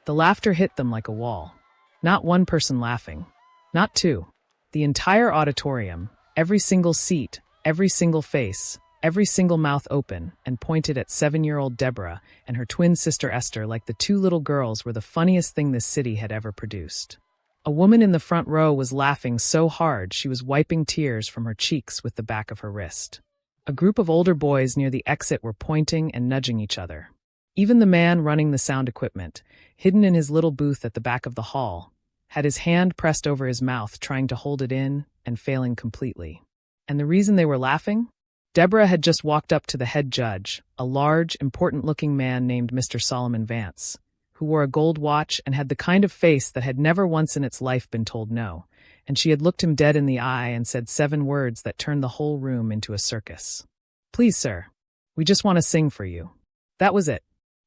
The laughter hit them like a wall. Not one person laughing. Not two. The entire auditorium, every single seat, every single face, every single mouth open and pointed at 7-year-old Deborah and her twin sister Esther like the two little girls were the funniest thing this city had ever produced. A woman in the front row was laughing so hard she was wiping tears from her cheeks with the back of her wrist. A group of older boys near the exit were pointing and nudging each other. Even the man running the sound equipment, hidden in his little booth at the back of the hall, had his hand pressed over his mouth trying to hold it in and failing completely. And the reason they were laughing? Deborah had just walked up to the head judge, a large, important-looking man named Mr. Solomon Vance, who wore a gold watch and had the kind of face that had never once in its life been told no, and she had looked him dead in the eye and said 7 words that turned the whole room into a circus. "Please, sir, we just want to sing for you." That was it.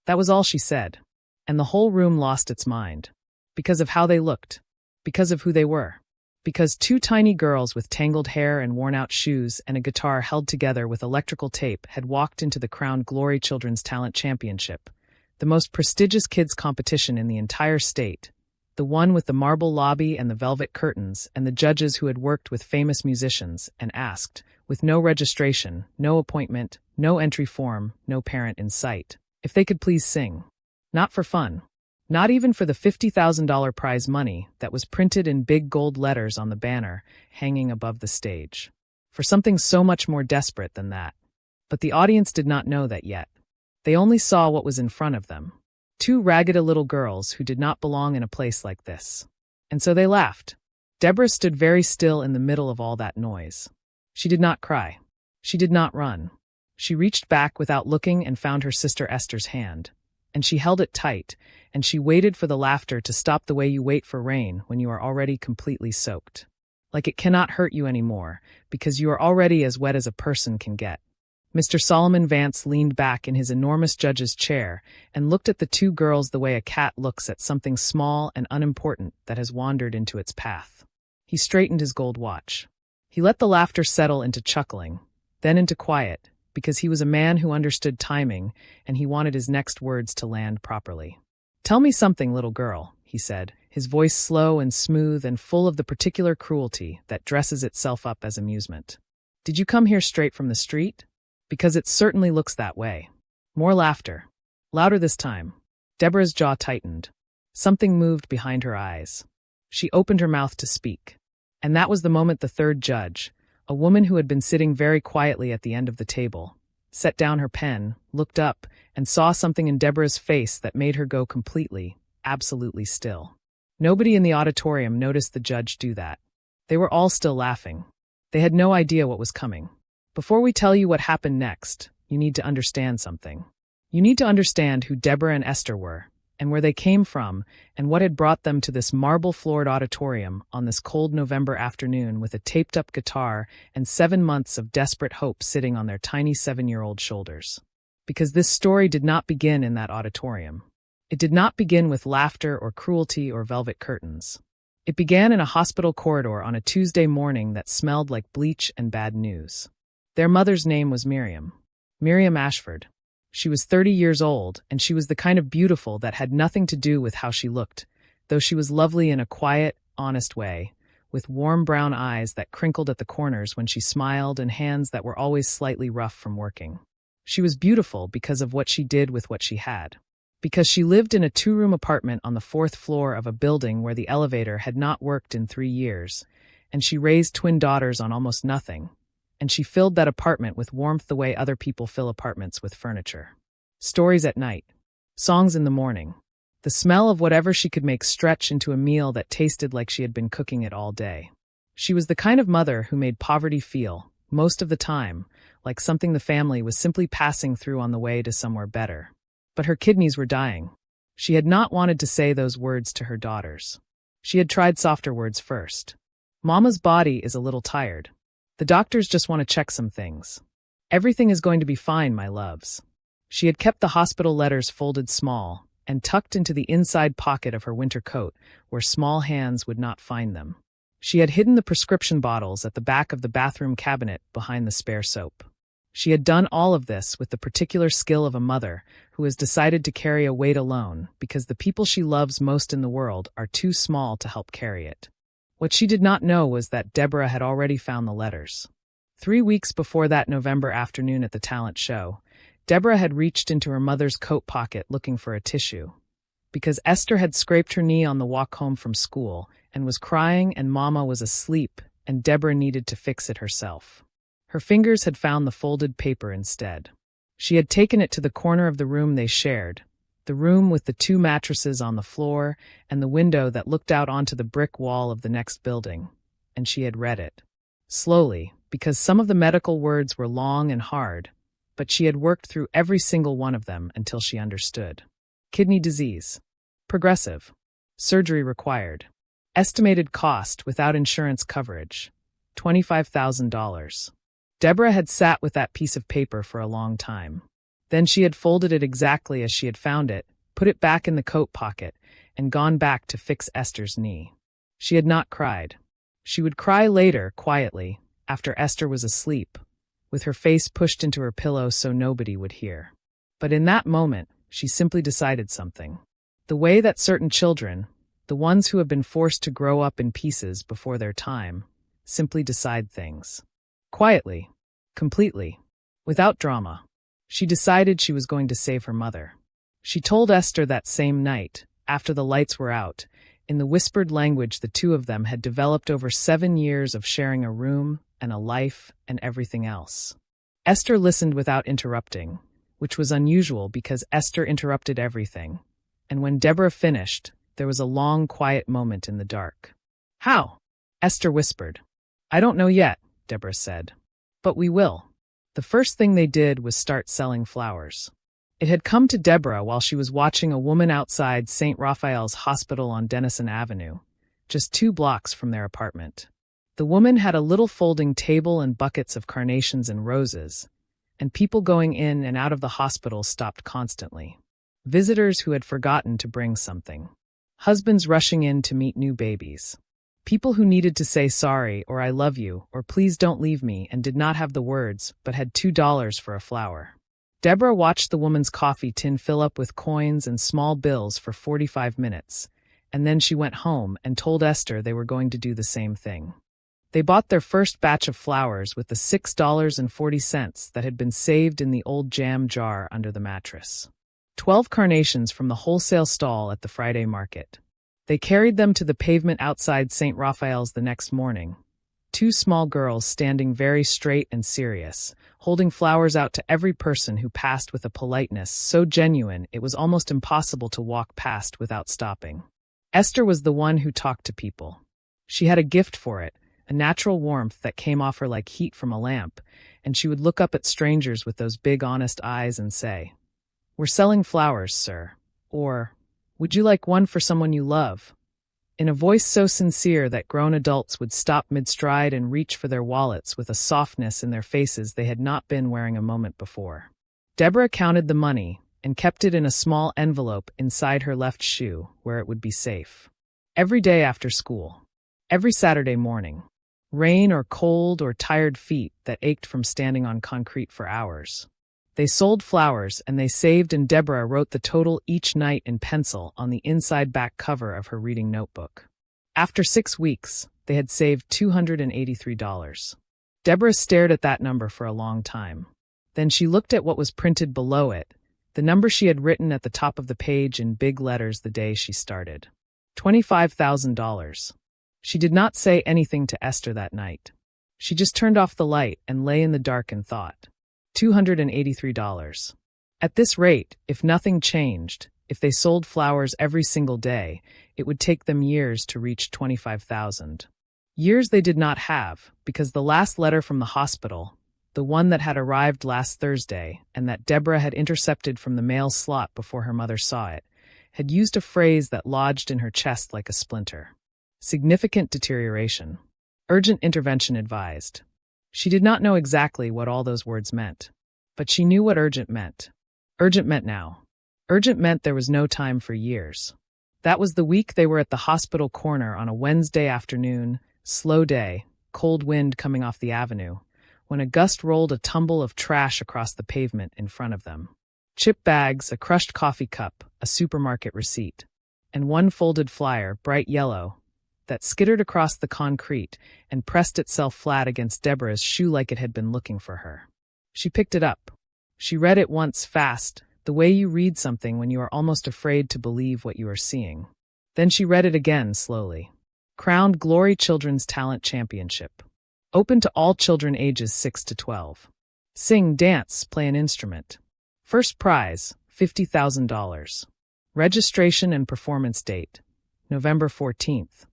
That was all she said. And the whole room lost its mind. Because of how they looked. Because of who they were. Because 2 tiny girls with tangled hair and worn-out shoes and a guitar held together with electrical tape had walked into the crowned Glory Children's Talent Championship, the most prestigious kids competition in the entire state, the one with the marble lobby and the velvet curtains and the judges who had worked with famous musicians, and asked, with no registration, no appointment, no entry form, no parent in sight, if they could please sing. Not for fun. Not even for the $50,000 prize money that was printed in big gold letters on the banner hanging above the stage. For something so much more desperate than that. But the audience did not know that yet. They only saw what was in front of them. 2 ragged little girls who did not belong in a place like this. And so they laughed. Deborah stood very still in the middle of all that noise. She did not cry. She did not run. She reached back without looking and found her sister Esther's hand. And she held it tight, and she waited for the laughter to stop the way you wait for rain when you are already completely soaked. Like it cannot hurt you anymore, because you are already as wet as a person can get. Mr. Solomon Vance leaned back in his enormous judge's chair and looked at the 2 girls the way a cat looks at something small and unimportant that has wandered into its path. He straightened his gold watch. He let the laughter settle into chuckling, then into quiet, because he was a man who understood timing and he wanted his next words to land properly. "Tell me something, little girl," he said, his voice slow and smooth and full of the particular cruelty that dresses itself up as amusement. "Did you come here straight from the street? Because it certainly looks that way." More laughter. Louder this time. Deborah's jaw tightened. Something moved behind her eyes. She opened her mouth to speak. And that was the moment the 3rd judge, a woman who had been sitting very quietly at the end of the table, set down her pen, looked up, and saw something in Deborah's face that made her go completely, absolutely still. Nobody in the auditorium noticed the judge do that. They were all still laughing. They had no idea what was coming. Before we tell you what happened next, you need to understand something. You need to understand who Deborah and Esther were, and where they came from, and what had brought them to this marble-floored auditorium on this cold November afternoon with a taped-up guitar and 7 months of desperate hope sitting on their tiny 7-year-old shoulders. Because this story did not begin in that auditorium. It did not begin with laughter or cruelty or velvet curtains. It began in a hospital corridor on a Tuesday morning that smelled like bleach and bad news. Their mother's name was Miriam. Miriam Ashford. She was 30 years old, and she was the kind of beautiful that had nothing to do with how she looked, though she was lovely in a quiet, honest way, with warm brown eyes that crinkled at the corners when she smiled and hands that were always slightly rough from working. She was beautiful because of what she did with what she had. Because she lived in a 2-room apartment on the 4th floor of a building where the elevator had not worked in 3 years, and she raised twin daughters on almost nothing. And she filled that apartment with warmth the way other people fill apartments with furniture. Stories at night. Songs in the morning. The smell of whatever she could make stretch into a meal that tasted like she had been cooking it all day. She was the kind of mother who made poverty feel, most of the time, like something the family was simply passing through on the way to somewhere better. But her kidneys were dying. She had not wanted to say those words to her daughters. She had tried softer words first. "Mama's body is a little tired. The doctors just want to check some things. Everything is going to be fine, my loves." She had kept the hospital letters folded small and tucked into the inside pocket of her winter coat where small hands would not find them. She had hidden the prescription bottles at the back of the bathroom cabinet behind the spare soap. She had done all of this with the particular skill of a mother who has decided to carry a weight alone because the people she loves most in the world are too small to help carry it. What she did not know was that Deborah had already found the letters. 3 weeks before that November afternoon at the talent show, Deborah had reached into her mother's coat pocket looking for a tissue. Because Esther had scraped her knee on the walk home from school and was crying and Mama was asleep and Deborah needed to fix it herself. Her fingers had found the folded paper instead. She had taken it to the corner of the room they shared, the room with the 2 mattresses on the floor and the window that looked out onto the brick wall of the next building, and she had read it. Slowly, because some of the medical words were long and hard, but she had worked through every single one of them until she understood. Kidney disease. Progressive. Surgery required. Estimated cost without insurance coverage. $25,000. Deborah had sat with that piece of paper for a long time. Then she had folded it exactly as she had found it, put it back in the coat pocket, and gone back to fix Esther's knee. She had not cried. She would cry later, quietly, after Esther was asleep, with her face pushed into her pillow so nobody would hear. But in that moment, she simply decided something. The way that certain children, the ones who have been forced to grow up in pieces before their time, simply decide things. Quietly, completely, without drama. She decided she was going to save her mother. She told Esther that same night, after the lights were out, in the whispered language the 2 of them had developed over 7 years of sharing a room and a life and everything else. Esther listened without interrupting, which was unusual because Esther interrupted everything. And when Deborah finished, there was a long, quiet moment in the dark. "How?" Esther whispered. "I don't know yet," Deborah said. "But we will." The first thing they did was start selling flowers. It had come to Deborah while she was watching a woman outside St. Raphael's Hospital on Denison Avenue, just 2 blocks from their apartment. The woman had a little folding table and buckets of carnations and roses, and people going in and out of the hospital stopped constantly. Visitors who had forgotten to bring something. Husbands rushing in to meet new babies. People who needed to say sorry or I love you or please don't leave me and did not have the words but had $2 for a flower. Deborah watched the woman's coffee tin fill up with coins and small bills for 45 minutes, and then she went home and told Esther they were going to do the same thing. They bought their first batch of flowers with the $6.40 that had been saved in the old jam jar under the mattress. 12 carnations from the wholesale stall at the Friday market. They carried them to the pavement outside St. Raphael's the next morning. 2 small girls standing very straight and serious, holding flowers out to every person who passed with a politeness so genuine it was almost impossible to walk past without stopping. Esther was the one who talked to people. She had a gift for it, a natural warmth that came off her like heat from a lamp, and she would look up at strangers with those big honest eyes and say, "We're selling flowers, sir," or, "Would you like one for someone you love?" In a voice so sincere that grown adults would stop mid-stride and reach for their wallets with a softness in their faces they had not been wearing a moment before. Deborah counted the money and kept it in a small envelope inside her left shoe where it would be safe. Every day after school. Every Saturday morning. Rain or cold or tired feet that ached from standing on concrete for hours. They sold flowers and they saved, and Deborah wrote the total each night in pencil on the inside back cover of her reading notebook. After 6 weeks, they had saved $283. Deborah stared at that number for a long time. Then she looked at what was printed below it, the number she had written at the top of the page in big letters the day she started. $25,000. She did not say anything to Esther that night. She just turned off the light and lay in the dark and thought. $283. At this rate, if nothing changed, if they sold flowers every single day, it would take them years to reach 25,000. Years they did not have, because the last letter from the hospital, the one that had arrived last Thursday and that Deborah had intercepted from the mail slot before her mother saw it, had used a phrase that lodged in her chest like a splinter. Significant deterioration. Urgent intervention advised. She did not know exactly what all those words meant, but she knew what urgent meant. Urgent meant now. Urgent meant there was no time for years. That was the week they were at the hospital corner on a Wednesday afternoon, slow day, cold wind coming off the avenue, when a gust rolled a tumble of trash across the pavement in front of them. Chip bags, a crushed coffee cup, a supermarket receipt, and one folded flyer, bright yellow, that skittered across the concrete and pressed itself flat against Deborah's shoe like it had been looking for her. She picked it up. She read it once fast, the way you read something when you are almost afraid to believe what you are seeing. Then she read it again slowly. Crowned Glory Children's Talent Championship. Open to all children ages 6 to 12. Sing, dance, play an instrument. First prize, $50,000. Registration and performance date, November 14th.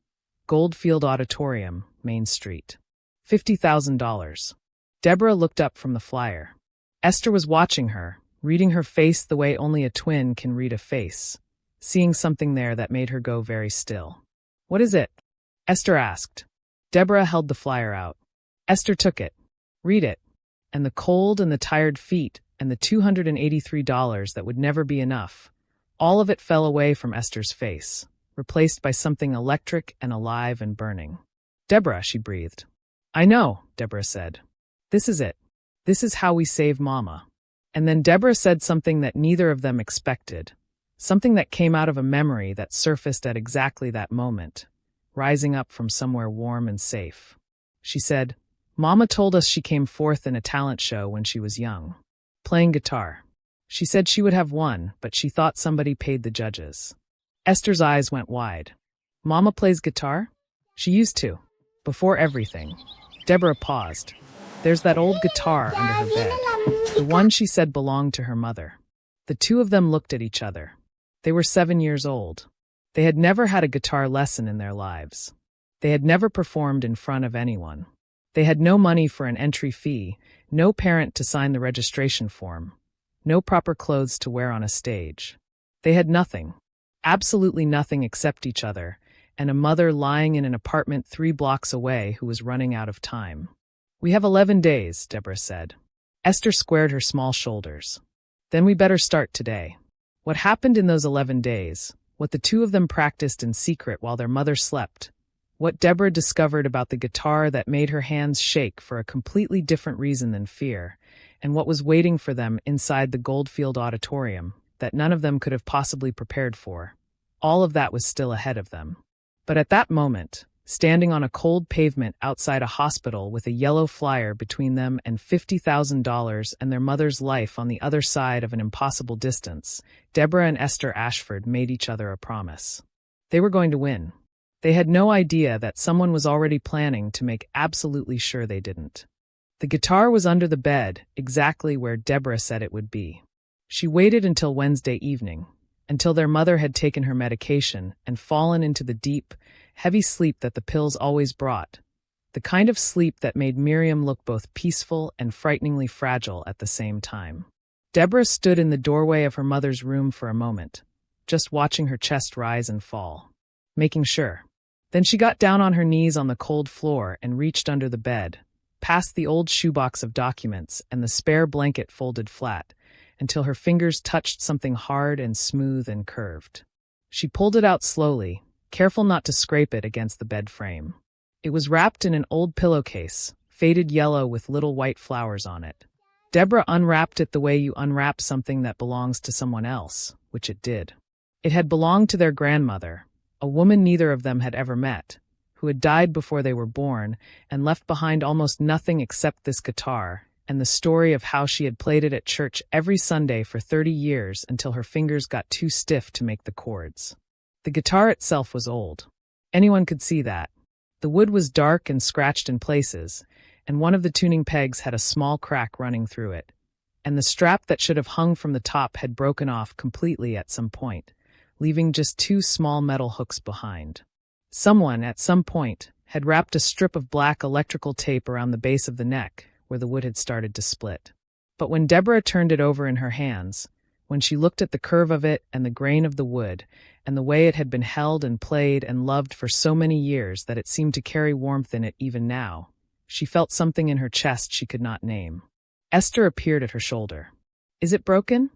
Goldfield Auditorium, Main Street. $50,000. Deborah looked up from the flyer. Esther was watching her, reading her face the way only a twin can read a face, seeing something there that made her go very still. "What is it?" Esther asked. Deborah held the flyer out. Esther took it. "Read it." And the cold and the tired feet and the $283 that would never be enough, all of it fell away from Esther's face, replaced by something electric and alive and burning. "Deborah," she breathed. "I know," Deborah said. "This is it. This is how we save Mama." And then Deborah said something that neither of them expected, something that came out of a memory that surfaced at exactly that moment, rising up from somewhere warm and safe. She said, "Mama told us she came fourth in a talent show when she was young, playing guitar. She said she would have won, but she thought somebody paid the judges." Esther's eyes went wide. "Mama plays guitar?" "She used to. Before everything." Deborah paused. "There's that old guitar under her bed. The one she said belonged to her mother." The two of them looked at each other. They were 7 years old. They had never had a guitar lesson in their lives. They had never performed in front of anyone. They had no money for an entry fee, no parent to sign the registration form, no proper clothes to wear on a stage. They had nothing, absolutely nothing except each other, and a mother lying in an apartment 3 blocks away who was running out of time. "We have 11 days, Deborah said. Esther squared her small shoulders. "Then we better start today." What happened in those 11 days, what the two of them practiced in secret while their mother slept, what Deborah discovered about the guitar that made her hands shake for a completely different reason than fear, and what was waiting for them inside the Goldfield Auditorium that none of them could have possibly prepared for, all of that was still ahead of them. But at that moment, standing on a cold pavement outside a hospital with a yellow flyer between them and $50,000 and their mother's life on the other side of an impossible distance, Deborah and Esther Ashford made each other a promise. They were going to win. They had no idea that someone was already planning to make absolutely sure they didn't. The guitar was under the bed, exactly where Deborah said it would be. She waited until Wednesday evening, until their mother had taken her medication and fallen into the deep, heavy sleep that the pills always brought, the kind of sleep that made Miriam look both peaceful and frighteningly fragile at the same time. Deborah stood in the doorway of her mother's room for a moment, just watching her chest rise and fall, making sure. Then she got down on her knees on the cold floor and reached under the bed, past the old shoebox of documents and the spare blanket folded flat, until her fingers touched something hard and smooth and curved. She pulled it out slowly, careful not to scrape it against the bed frame. It was wrapped in an old pillowcase, faded yellow with little white flowers on it. Deborah unwrapped it the way you unwrap something that belongs to someone else, which it did. It had belonged to their grandmother, a woman neither of them had ever met, who had died before they were born and left behind almost nothing except this guitar and the story of how she had played it at church every Sunday for 30 years until her fingers got too stiff to make the chords. The guitar itself was old. Anyone could see that. The wood was dark and scratched in places, and one of the tuning pegs had a small crack running through it, and the strap that should have hung from the top had broken off completely at some point, leaving just 2 small metal hooks behind. Someone, at some point, had wrapped a strip of black electrical tape around the base of the neck, where the wood had started to split. But when Deborah turned it over in her hands, when she looked at the curve of it and the grain of the wood, and the way it had been held and played and loved for so many years that it seemed to carry warmth in it even now, she felt something in her chest she could not name. Esther appeared at her shoulder. "Is it broken?"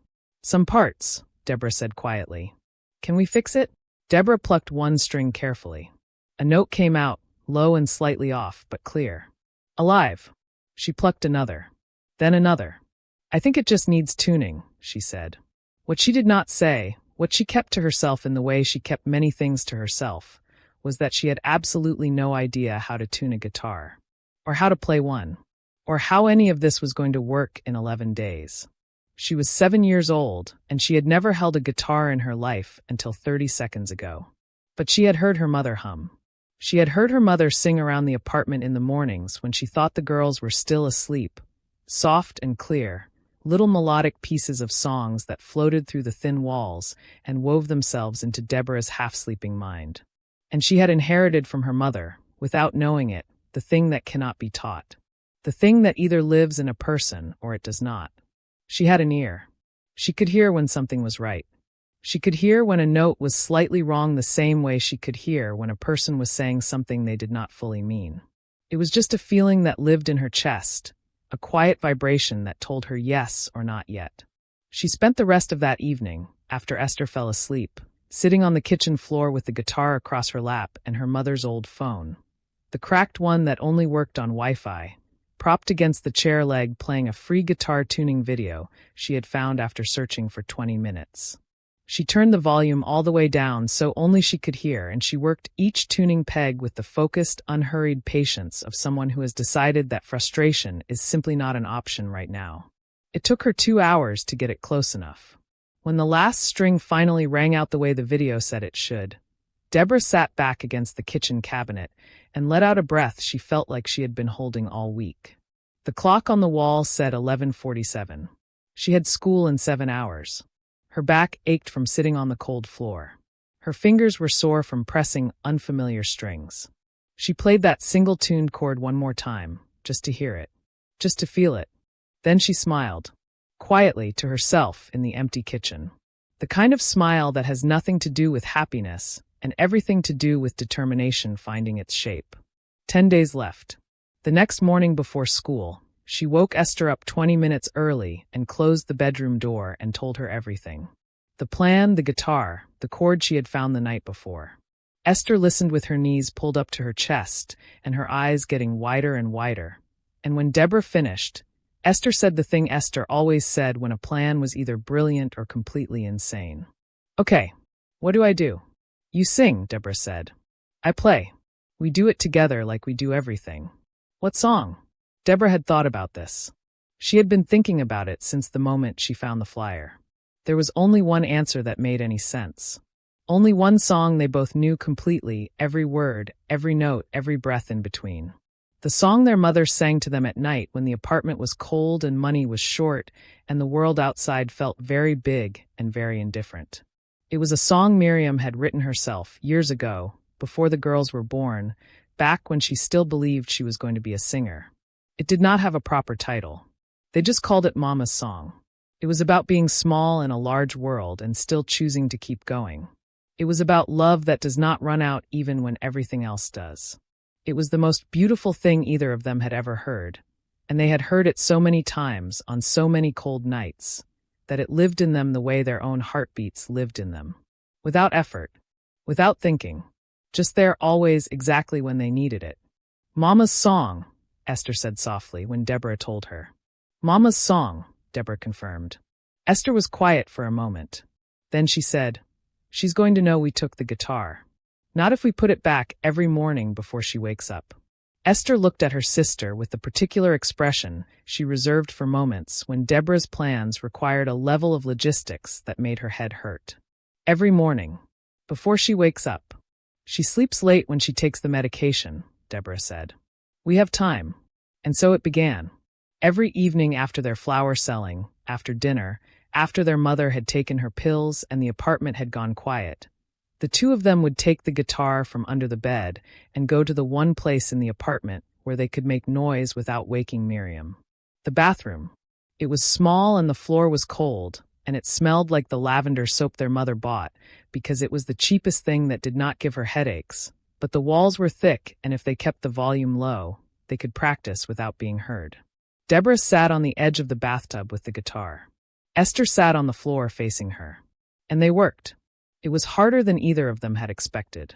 "Some parts," Deborah said quietly. "Can we fix it?" Deborah plucked one string carefully. A note came out, low and slightly off, but clear. "Alive." She plucked another. Then another. "I think it just needs tuning," she said. What she did not say, what she kept to herself in the way she kept many things to herself, was that she had absolutely no idea how to tune a guitar, or how to play one, or how any of this was going to work in 11 days. She was 7 years old, and she had never held a guitar in her life until 30 seconds ago. But she had heard her mother hum. She had heard her mother sing around the apartment in the mornings when she thought the girls were still asleep, soft and clear, little melodic pieces of songs that floated through the thin walls and wove themselves into Deborah's half-sleeping mind. And she had inherited from her mother, without knowing it, the thing that cannot be taught. The thing that either lives in a person or it does not. She had an ear. She could hear when something was right. She could hear when a note was slightly wrong the same way she could hear when a person was saying something they did not fully mean. It was just a feeling that lived in her chest, a quiet vibration that told her yes or not yet. She spent the rest of that evening, after Esther fell asleep, sitting on the kitchen floor with the guitar across her lap and her mother's old phone, the cracked one that only worked on Wi-Fi, propped against the chair leg playing a free guitar tuning video she had found after searching for 20 minutes. She turned the volume all the way down so only she could hear, and she worked each tuning peg with the focused, unhurried patience of someone who has decided that frustration is simply not an option right now. It took her 2 hours to get it close enough. When the last string finally rang out the way the video said it should, Deborah sat back against the kitchen cabinet and let out a breath she felt like she had been holding all week. The clock on the wall said 11:47. She had school in 7 hours. Her back ached from sitting on the cold floor. Her fingers were sore from pressing unfamiliar strings. She played that single-tuned chord one more time, just to hear it, just to feel it. Then she smiled, quietly to herself in the empty kitchen. The kind of smile that has nothing to do with happiness and everything to do with determination finding its shape. 10 days left. The next morning before school, she woke Esther up 20 minutes early and closed the bedroom door and told her everything. The plan, the guitar, the chord she had found the night before. Esther listened with her knees pulled up to her chest and her eyes getting wider and wider. And when Deborah finished, Esther said the thing Esther always said when a plan was either brilliant or completely insane. "Okay, what do I do?" "You sing," Deborah said. "I play. We do it together like we do everything." "What song?" Deborah had thought about this. She had been thinking about it since the moment she found the flyer. There was only one answer that made any sense. Only one song they both knew completely, every word, every note, every breath in between. The song their mother sang to them at night when the apartment was cold and money was short and the world outside felt very big and very indifferent. It was a song Miriam had written herself years ago, before the girls were born, back when she still believed she was going to be a singer. It did not have a proper title. They just called it Mama's Song. It was about being small in a large world and still choosing to keep going. It was about love that does not run out even when everything else does. It was the most beautiful thing either of them had ever heard, and they had heard it so many times on so many cold nights that it lived in them the way their own heartbeats lived in them. Without effort, without thinking, just there always exactly when they needed it. "Mama's Song," Esther said softly when Deborah told her. "Mama's Song," Deborah confirmed. Esther was quiet for a moment. Then she said, "She's going to know we took the guitar. Not if we put it back every morning before she wakes up." Esther looked at her sister with the particular expression she reserved for moments when Deborah's plans required a level of logistics that made her head hurt. "Every morning. Before she wakes up. She sleeps late when she takes the medication," Deborah said. "We have time." And so it began. Every evening after their flower selling, after dinner, after their mother had taken her pills and the apartment had gone quiet, the two of them would take the guitar from under the bed and go to the one place in the apartment where they could make noise without waking Miriam. The bathroom. It was small and the floor was cold, and it smelled like the lavender soap their mother bought because it was the cheapest thing that did not give her headaches, but the walls were thick and if they kept the volume low, they could practice without being heard. Deborah sat on the edge of the bathtub with the guitar. Esther sat on the floor facing her. And they worked. It was harder than either of them had expected.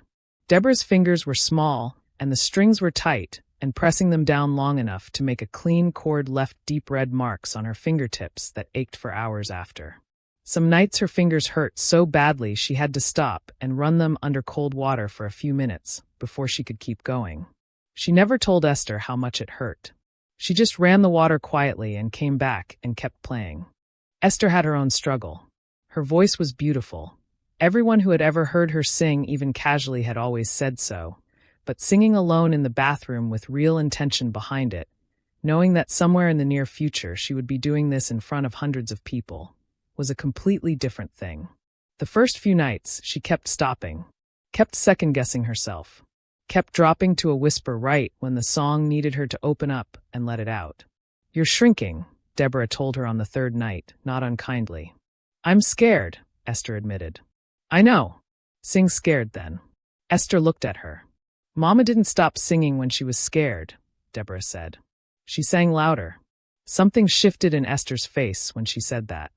Deborah's fingers were small, and the strings were tight, and pressing them down long enough to make a clean cord left deep red marks on her fingertips that ached for hours after. Some nights her fingers hurt so badly she had to stop and run them under cold water for a few minutes before she could keep going. She never told Esther how much it hurt. She just ran the water quietly and came back and kept playing. Esther had her own struggle. Her voice was beautiful. Everyone who had ever heard her sing, even casually, had always said so. But singing alone in the bathroom with real intention behind it, knowing that somewhere in the near future she would be doing this in front of hundreds of people, was a completely different thing. The first few nights, she kept stopping, kept second-guessing herself, kept dropping to a whisper right when the song needed her to open up and let it out. "You're shrinking," Deborah told her on the third night, not unkindly. "I'm scared," Esther admitted. "I know. Sing scared then." Esther looked at her. "Mama didn't stop singing when she was scared," Deborah said. She sang louder. Something shifted in Esther's face when she said that.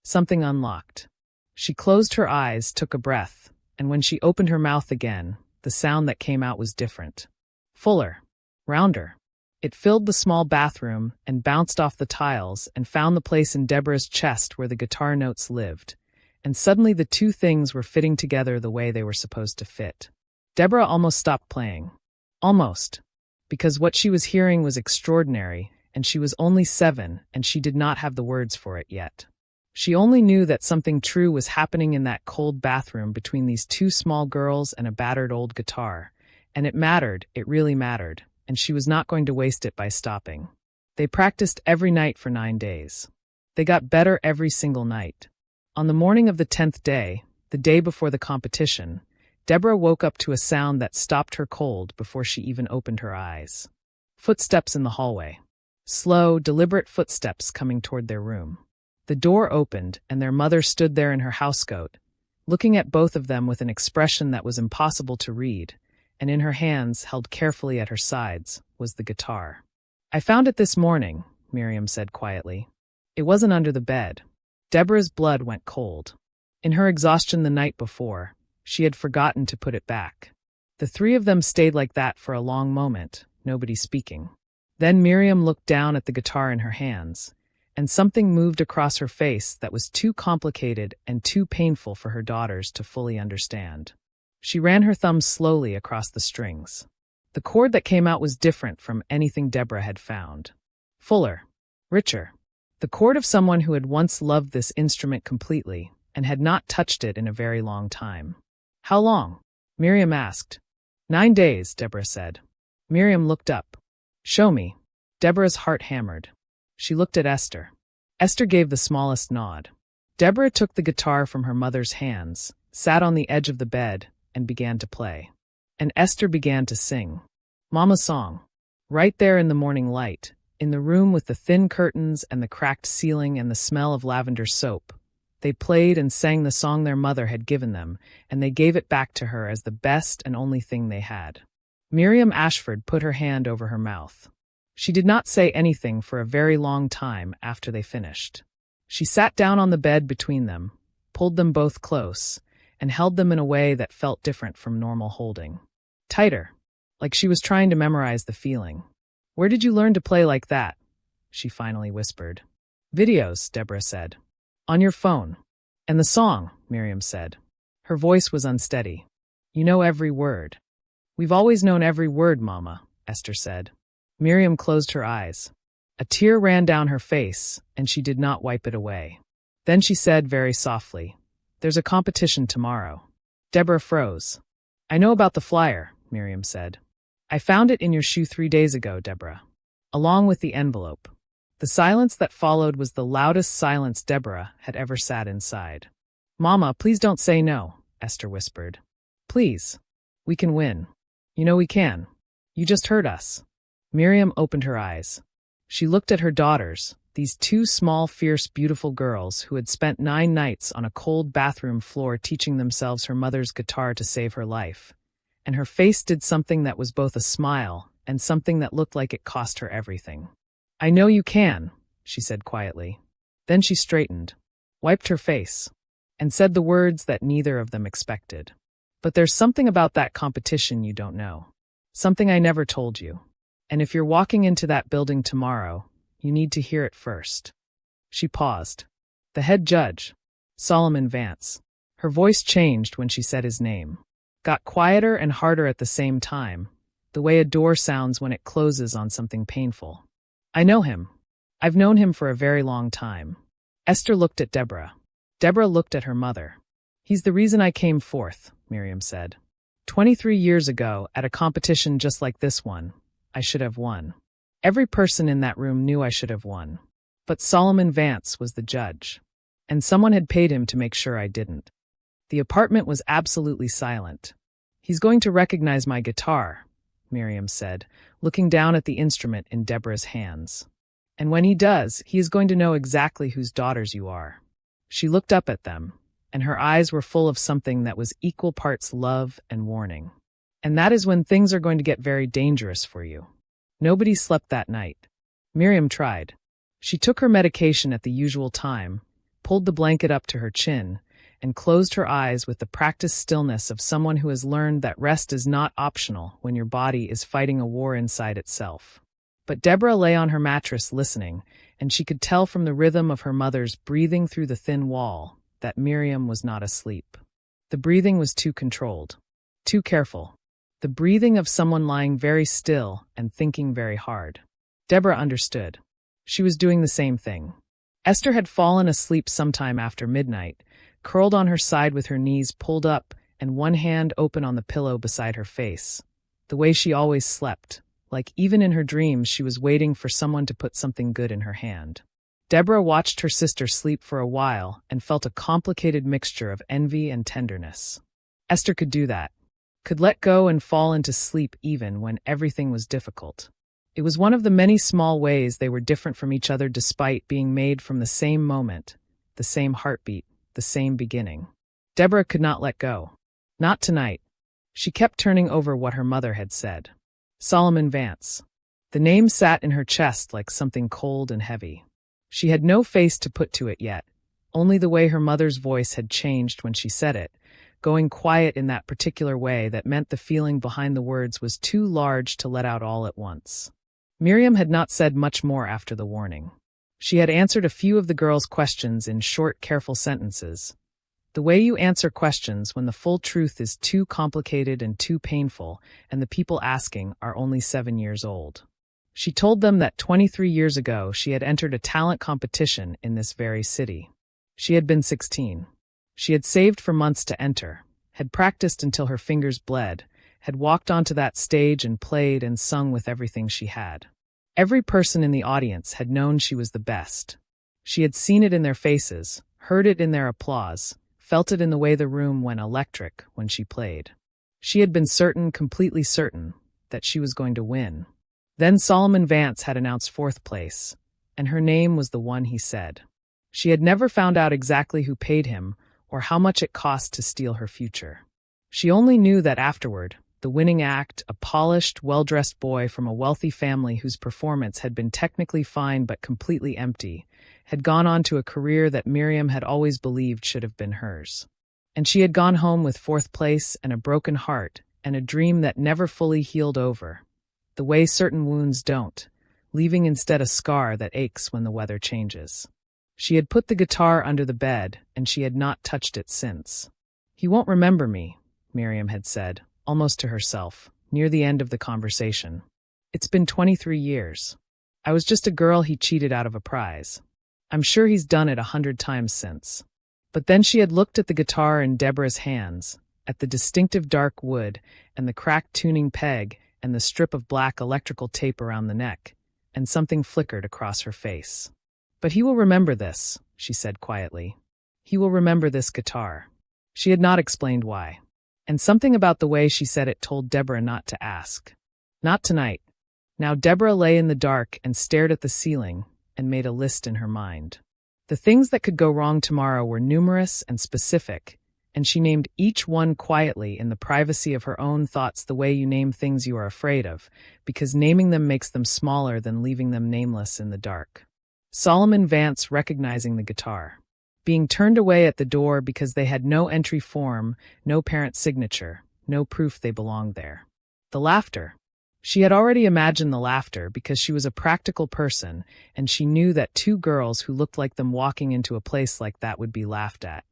Something unlocked. She closed her eyes, took a breath, and when she opened her mouth again, the sound that came out was different. Fuller. Rounder. It filled the small bathroom and bounced off the tiles and found the place in Deborah's chest where the guitar notes lived. And suddenly the two things were fitting together the way they were supposed to fit. Deborah almost stopped playing. Almost. Because what she was hearing was extraordinary, and she was only 7, and she did not have the words for it yet. She only knew that something true was happening in that cold bathroom between these two small girls and a battered old guitar. And it mattered, it really mattered, and she was not going to waste it by stopping. They practiced every night for 9 days. They got better every single night. On the morning of the 10th day, the day before the competition, Deborah woke up to a sound that stopped her cold before she even opened her eyes. Footsteps in the hallway. Slow, deliberate footsteps coming toward their room. The door opened, and their mother stood there in her housecoat, looking at both of them with an expression that was impossible to read, and in her hands, held carefully at her sides, was the guitar. "I found it this morning," Miriam said quietly. "It wasn't under the bed." Deborah's blood went cold. In her exhaustion the night before, she had forgotten to put it back. The three of them stayed like that for a long moment, nobody speaking. Then Miriam looked down at the guitar in her hands, and something moved across her face that was too complicated and too painful for her daughters to fully understand. She ran her thumbs slowly across the strings. The chord that came out was different from anything Deborah had found. Fuller. Richer. The chord of someone who had once loved this instrument completely and had not touched it in a very long time. "How long?" Miriam asked. 9 days, Deborah said. Miriam looked up. "Show me." Deborah's heart hammered. She looked at Esther. Esther gave the smallest nod. Deborah took the guitar from her mother's hands, sat on the edge of the bed, and began to play. And Esther began to sing. Mama's song. Right there in the morning light, in the room with the thin curtains and the cracked ceiling and the smell of lavender soap, they played and sang the song their mother had given them, and they gave it back to her as the best and only thing they had. Miriam Ashford put her hand over her mouth. She did not say anything for a very long time after they finished. She sat down on the bed between them, pulled them both close, and held them in a way that felt different from normal holding. Tighter, like she was trying to memorize the feeling. "Where did you learn to play like that?" she finally whispered. "Videos," Deborah said. "On your phone." "And the song," Miriam said. Her voice was unsteady. "You know every word." "We've always known every word, Mama," Esther said. Miriam closed her eyes. A tear ran down her face, and she did not wipe it away. Then she said very softly, "There's a competition tomorrow." Deborah froze. "I know about the flyer," Miriam said. "I found it in your shoe 3 days ago, Deborah. Along with the envelope." The silence that followed was the loudest silence Deborah had ever sat inside. "Mama, please don't say no," Esther whispered. "Please. We can win. You know we can. You just heard us." Miriam opened her eyes. She looked at her daughters, these 2 small, fierce, beautiful girls who had spent 9 nights on a cold bathroom floor teaching themselves her mother's guitar to save her life. And her face did something that was both a smile and something that looked like it cost her everything. "I know you can," she said quietly. Then she straightened, wiped her face, and said the words that neither of them expected. "But there's something about that competition you don't know. Something I never told you. And if you're walking into that building tomorrow, you need to hear it first." She paused. "The head judge, Solomon Vance." Her voice changed when she said his name. Got quieter and harder at the same time, the way a door sounds when it closes on something painful. "I know him. I've known him for a very long time." Esther looked at Deborah. Deborah looked at her mother. "He's the reason I came forth," Miriam said. 23 years ago, at a competition just like this one, I should have won. Every person in that room knew I should have won. But Solomon Vance was the judge. And someone had paid him to make sure I didn't. The apartment was absolutely silent. "He's going to recognize my guitar," Miriam said, looking down at the instrument in Deborah's hands. "And when he does, he is going to know exactly whose daughters you are." She looked up at them, and her eyes were full of something that was equal parts love and warning. "And that is when things are going to get very dangerous for you." Nobody slept that night. Miriam tried. She took her medication at the usual time, pulled the blanket up to her chin, and closed her eyes with the practiced stillness of someone who has learned that rest is not optional when your body is fighting a war inside itself. But Deborah lay on her mattress listening, and she could tell from the rhythm of her mother's breathing through the thin wall that Miriam was not asleep. The breathing was too controlled, too careful. The breathing of someone lying very still and thinking very hard. Deborah understood. She was doing the same thing. Esther had fallen asleep sometime after midnight, curled on her side with her knees pulled up and one hand open on the pillow beside her face, the way she always slept, like even in her dreams she was waiting for someone to put something good in her hand. Deborah watched her sister sleep for a while and felt a complicated mixture of envy and tenderness. Esther could do that, could let go and fall into sleep even when everything was difficult. It was one of the many small ways they were different from each other despite being made from the same moment, the same heartbeat, the same beginning. Deborah could not let go. Not tonight. She kept turning over what her mother had said. Solomon Vance. The name sat in her chest like something cold and heavy. She had no face to put to it yet, only the way her mother's voice had changed when she said it, going quiet in that particular way that meant the feeling behind the words was too large to let out all at once. Miriam had not said much more after the warning. She had answered a few of the girls' questions in short, careful sentences. The way you answer questions when the full truth is too complicated and too painful, and the people asking are only 7 years old. She told them that 23 years ago she had entered a talent competition in this very city. She had been 16. She had saved for months to enter, had practiced until her fingers bled, had walked onto that stage and played and sung with everything she had. Every person in the audience had known she was the best. She had seen it in their faces, heard it in their applause, felt it in the way the room went electric when she played. She had been certain, completely certain, that she was going to win. Then Solomon Vance had announced 4th place, and her name was the one he said. She had never found out exactly who paid him or how much it cost to steal her future. She only knew that afterward, the winning act, a polished, well-dressed boy from a wealthy family whose performance had been technically fine but completely empty, had gone on to a career that Miriam had always believed should have been hers. And she had gone home with 4th place and a broken heart and a dream that never fully healed over, the way certain wounds don't, leaving instead a scar that aches when the weather changes. She had put the guitar under the bed, and she had not touched it since. "He won't remember me," Miriam had said, almost to herself, near the end of the conversation. "It's been 23 years. I was just a girl he cheated out of a prize. I'm sure he's done it 100 times since." But then she had looked at the guitar in Deborah's hands, at the distinctive dark wood and the cracked tuning peg and the strip of black electrical tape around the neck, and something flickered across her face. "But he will remember this," she said quietly. "He will remember this guitar." She had not explained why. And something about the way she said it told Deborah not to ask. Not tonight. Now Deborah lay in the dark and stared at the ceiling and made a list in her mind. The things that could go wrong tomorrow were numerous and specific, and she named each one quietly in the privacy of her own thoughts the way you name things you are afraid of, because naming them makes them smaller than leaving them nameless in the dark. Solomon Vance recognizing the guitar. Being turned away at the door because they had no entry form, no parent signature, no proof they belonged there. The laughter. She had already imagined the laughter because she was a practical person, and she knew that two girls who looked like them walking into a place like that would be laughed at.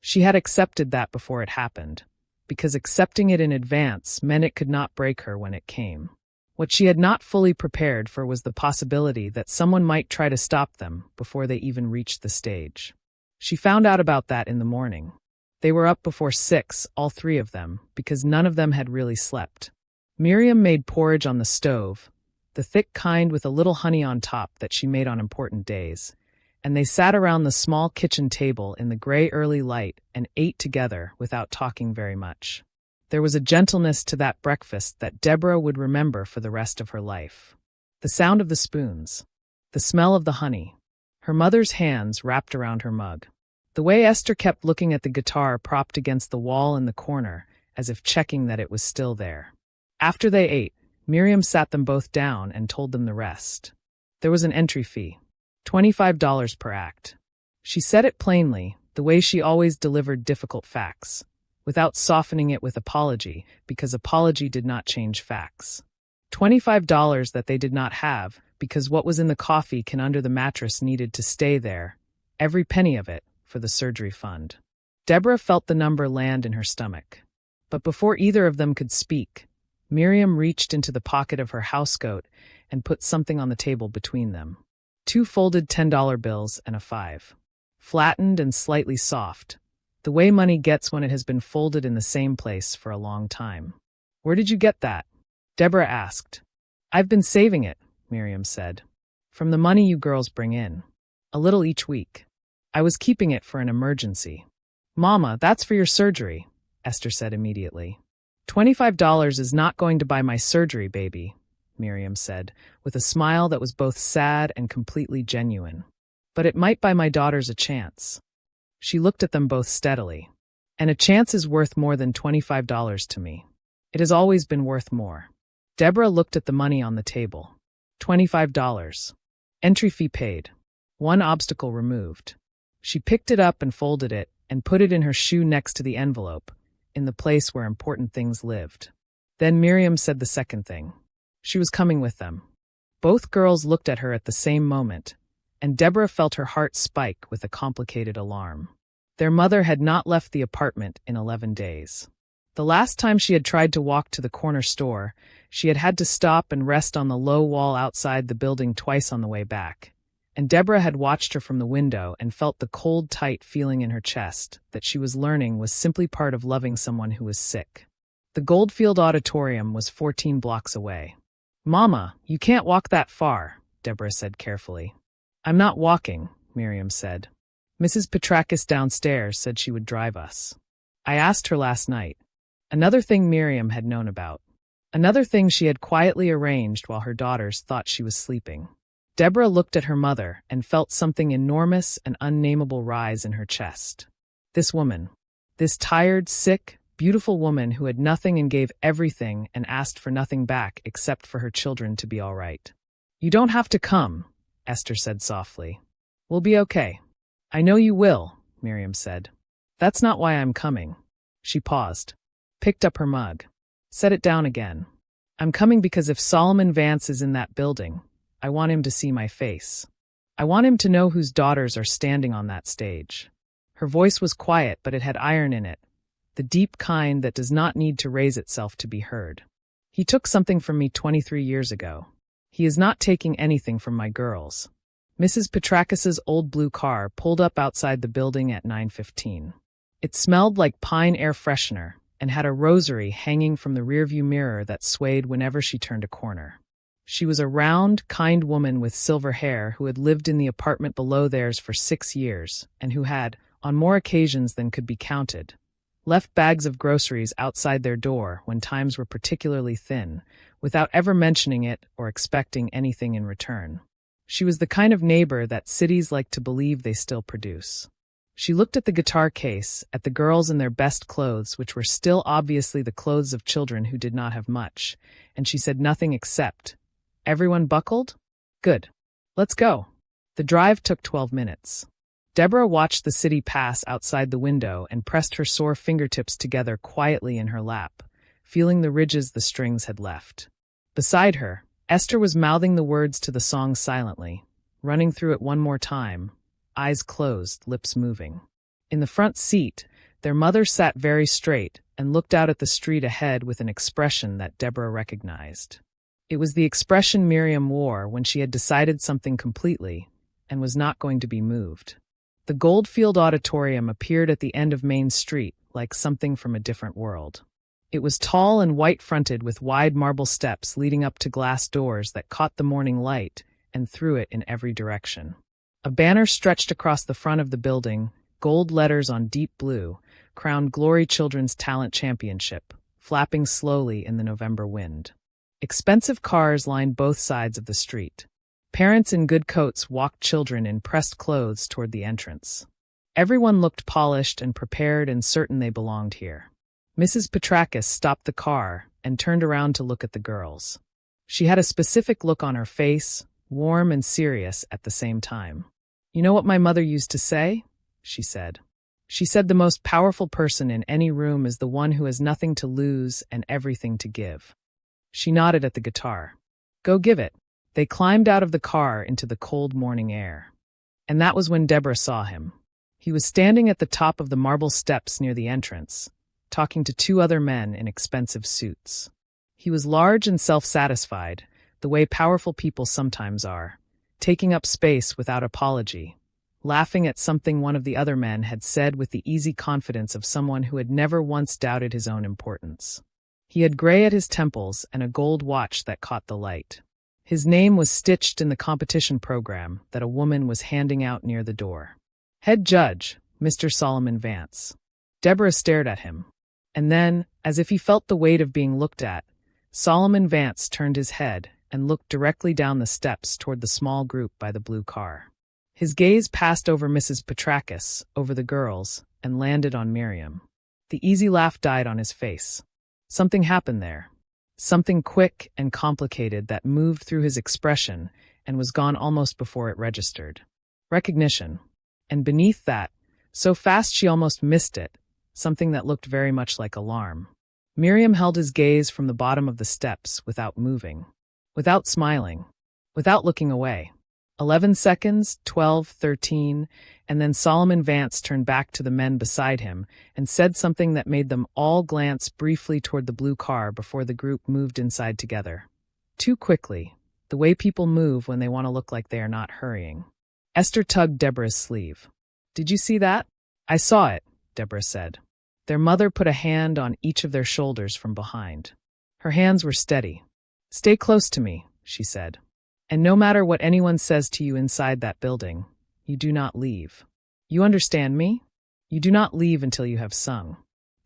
She had accepted that before it happened, because accepting it in advance meant it could not break her when it came. What she had not fully prepared for was the possibility that someone might try to stop them before they even reached the stage. She found out about that in the morning. They were up before 6, all three of them, because none of them had really slept. Miriam made porridge on the stove, the thick kind with a little honey on top that she made on important days, and they sat around the small kitchen table in the gray early light and ate together without talking very much. There was a gentleness to that breakfast that Deborah would remember for the rest of her life. The sound of the spoons, the smell of the honey, her mother's hands wrapped around her mug. The way Esther kept looking at the guitar propped against the wall in the corner, as if checking that it was still there. After they ate, Miriam sat them both down and told them the rest. There was an entry fee, $25 per act. She said it plainly, the way she always delivered difficult facts, without softening it with apology, because apology did not change facts. $25 that they did not have, because what was in the coffee can under the mattress needed to stay there, every penny of it, for the surgery fund. Deborah felt the number land in her stomach. But before either of them could speak, Miriam reached into the pocket of her housecoat and put something on the table between them. 2 folded $10 bills and a 5. Flattened and slightly soft, the way money gets when it has been folded in the same place for a long time. Where did you get that? Deborah asked. I've been saving it, Miriam said. From the money you girls bring in. A little each week. I was keeping it for an emergency. Mama, that's for your surgery, Esther said immediately. $25 is not going to buy my surgery, baby, Miriam said, with a smile that was both sad and completely genuine. But it might buy my daughters a chance. She looked at them both steadily. And a chance is worth more than $25 to me. It has always been worth more. Deborah looked at the money on the table. $25. Entry fee paid. 1 obstacle removed. She picked it up and folded it and put it in her shoe next to the envelope, in the place where important things lived. Then Miriam said the second thing. She was coming with them. Both girls looked at her at the same moment, and Deborah felt her heart spike with a complicated alarm. Their mother had not left the apartment in 11 days. The last time she had tried to walk to the corner store, she had had to stop and rest on the low wall outside the building twice on the way back, and Deborah had watched her from the window and felt the cold, tight feeling in her chest that she was learning was simply part of loving someone who was sick. The Goldfield Auditorium was 14 blocks away. Mama, you can't walk that far, Deborah said carefully. I'm not walking, Miriam said. Mrs. Petrakis downstairs said she would drive us. I asked her last night. Another thing Miriam had known about. Another thing she had quietly arranged while her daughters thought she was sleeping. Deborah looked at her mother and felt something enormous and unnameable rise in her chest. This woman. This tired, sick, beautiful woman who had nothing and gave everything and asked for nothing back except for her children to be all right. You don't have to come, Esther said softly. We'll be okay. I know you will, Miriam said. That's not why I'm coming. She paused, picked up her mug, set it down again. I'm coming because if Solomon Vance is in that building, I want him to see my face. I want him to know whose daughters are standing on that stage. Her voice was quiet, but it had iron in it, the deep kind that does not need to raise itself to be heard. He took something from me 23 years ago. He is not taking anything from my girls. Mrs. Petrakis's old blue car pulled up outside the building at 9:15. It smelled like pine air freshener and had a rosary hanging from the rearview mirror that swayed whenever she turned a corner. She was a round, kind woman with silver hair who had lived in the apartment below theirs for 6 years and who had, on more occasions than could be counted, left bags of groceries outside their door when times were particularly thin, without ever mentioning it or expecting anything in return. She was the kind of neighbor that cities like to believe they still produce. She looked at the guitar case, at the girls in their best clothes, which were still obviously the clothes of children who did not have much, and she said nothing except, "Everyone buckled? Good. Let's go." The drive took 12 minutes. Deborah watched the city pass outside the window and pressed her sore fingertips together quietly in her lap, feeling the ridges the strings had left. Beside her, Esther was mouthing the words to the song silently, running through it one more time, eyes closed, lips moving. In the front seat, their mother sat very straight and looked out at the street ahead with an expression that Deborah recognized. It was the expression Miriam wore when she had decided something completely and was not going to be moved. The Goldfield Auditorium appeared at the end of Main Street like something from a different world. It was tall and white-fronted with wide marble steps leading up to glass doors that caught the morning light and threw it in every direction. A banner stretched across the front of the building, gold letters on deep blue, crowned Glory Children's Talent Championship, flapping slowly in the November wind. Expensive cars lined both sides of the street. Parents in good coats walked children in pressed clothes toward the entrance. Everyone looked polished and prepared and certain they belonged here. Mrs. Petrakis stopped the car and turned around to look at the girls. She had a specific look on her face, warm and serious at the same time. "You know what my mother used to say?" she said. "She said the most powerful person in any room is the one who has nothing to lose and everything to give." She nodded at the guitar. "Go give it." They climbed out of the car into the cold morning air. And that was when Deborah saw him. He was standing at the top of the marble steps near the entrance, talking to two other men in expensive suits. He was large and self-satisfied, the way powerful people sometimes are, taking up space without apology, laughing at something one of the other men had said with the easy confidence of someone who had never once doubted his own importance. He had gray at his temples and a gold watch that caught the light. His name was stitched in the competition program that a woman was handing out near the door. "Head Judge, Mr. Solomon Vance." Deborah stared at him. And then, as if he felt the weight of being looked at, Solomon Vance turned his head and looked directly down the steps toward the small group by the blue car. His gaze passed over Mrs. Petrakis, over the girls, and landed on Miriam. The easy laugh died on his face. Something happened there. Something quick and complicated that moved through his expression and was gone almost before it registered. Recognition. And beneath that, so fast she almost missed it, something that looked very much like alarm. Miriam held his gaze from the bottom of the steps without moving, without smiling, without looking away. 11 seconds, 12, 13, and then Solomon Vance turned back to the men beside him and said something that made them all glance briefly toward the blue car before the group moved inside together. Too quickly, the way people move when they want to look like they are not hurrying. Esther tugged Deborah's sleeve. "Did you see that?" "I saw it," Deborah said. Their mother put a hand on each of their shoulders from behind. Her hands were steady. "Stay close to me," she said. "And no matter what anyone says to you inside that building, you do not leave. You understand me? You do not leave until you have sung."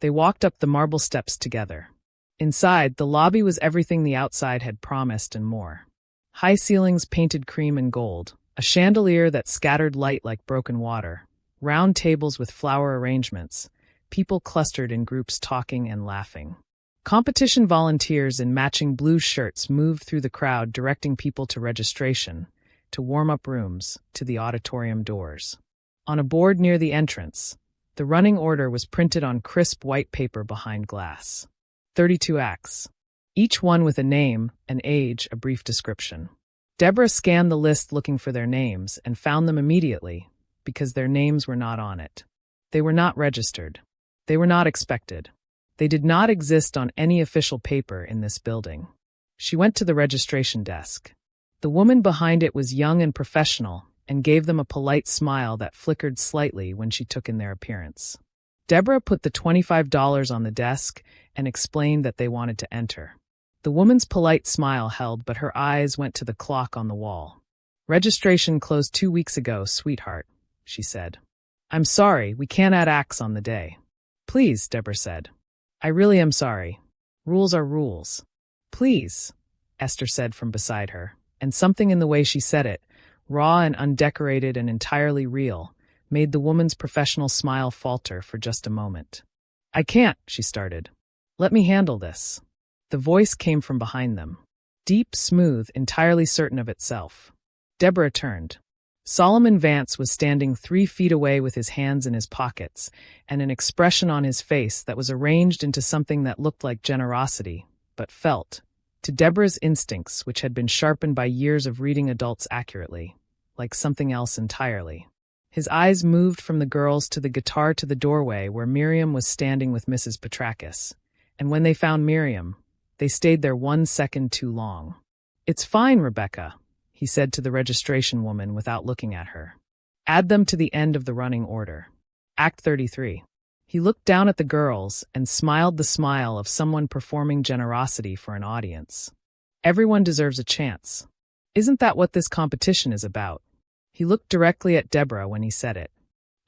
They walked up the marble steps together. Inside, the lobby was everything the outside had promised and more. High ceilings painted cream and gold, a chandelier that scattered light like broken water, round tables with flower arrangements, people clustered in groups talking and laughing. Competition volunteers in matching blue shirts moved through the crowd directing people to registration, to warm-up rooms, to the auditorium doors. On a board near the entrance, the running order was printed on crisp white paper behind glass. 32 acts. Each one with a name, an age, a brief description. Deborah scanned the list looking for their names and found them immediately, because their names were not on it. They were not registered. They were not expected. They did not exist on any official paper in this building. She went to the registration desk. The woman behind it was young and professional and gave them a polite smile that flickered slightly when she took in their appearance. Deborah put the $25 on the desk and explained that they wanted to enter. The woman's polite smile held, but her eyes went to the clock on the wall. "Registration closed 2 weeks ago, sweetheart," she said. "I'm sorry, we can't add acts on the day." "Please," Deborah said. "I really am sorry. Rules are rules." "Please," Esther said from beside her, and something in the way she said it, raw and undecorated and entirely real, made the woman's professional smile falter for just a moment. "I can't," she started. "Let me handle this." The voice came from behind them. Deep, smooth, entirely certain of itself. Deborah turned. Solomon Vance was standing 3 feet away with his hands in his pockets and an expression on his face that was arranged into something that looked like generosity, but felt, to Deborah's instincts, which had been sharpened by years of reading adults accurately, like something else entirely. His eyes moved from the girls to the guitar to the doorway where Miriam was standing with Mrs. Petrakis, and when they found Miriam, they stayed there 1 second too long. "It's fine, Rebecca," he said to the registration woman without looking at her. "Add them to the end of the running order." Act 33. He looked down at the girls and smiled the smile of someone performing generosity for an audience. "Everyone deserves a chance. Isn't that what this competition is about?" He looked directly at Deborah when he said it.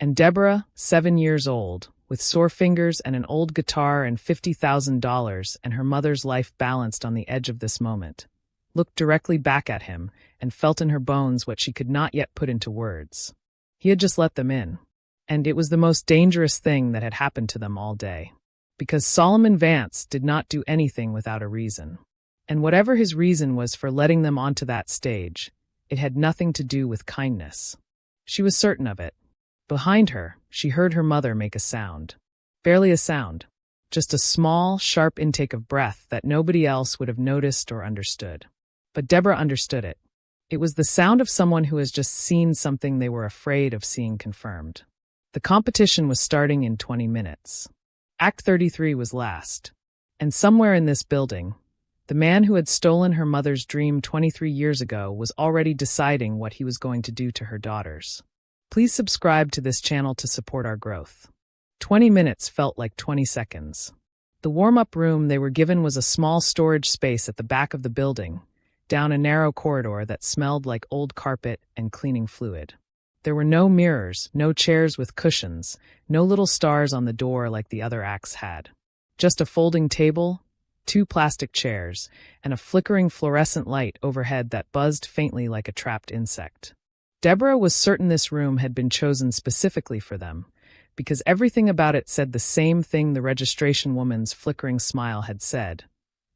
And Deborah, 7 years old, with sore fingers and an old guitar and $50,000 and her mother's life balanced on the edge of this moment, looked directly back at him and felt in her bones what she could not yet put into words. He had just let them in. And it was the most dangerous thing that had happened to them all day. Because Solomon Vance did not do anything without a reason. And whatever his reason was for letting them onto that stage, it had nothing to do with kindness. She was certain of it. Behind her, she heard her mother make a sound. Barely a sound. Just a small, sharp intake of breath that nobody else would have noticed or understood. But Deborah understood it. It was the sound of someone who has just seen something they were afraid of seeing confirmed. The competition was starting in 20 minutes. Act 33 was last. And somewhere in this building, the man who had stolen her mother's dream 23 years ago was already deciding what he was going to do to her daughters. Please subscribe to this channel to support our growth. 20 minutes felt like 20 seconds. The warm-up room they were given was a small storage space at the back of the building, down a narrow corridor that smelled like old carpet and cleaning fluid. There were no mirrors, no chairs with cushions, no little stars on the door like the other acts had. Just a folding table, 2 plastic chairs, and a flickering fluorescent light overhead that buzzed faintly like a trapped insect. Deborah was certain this room had been chosen specifically for them, because everything about it said the same thing the registration woman's flickering smile had said,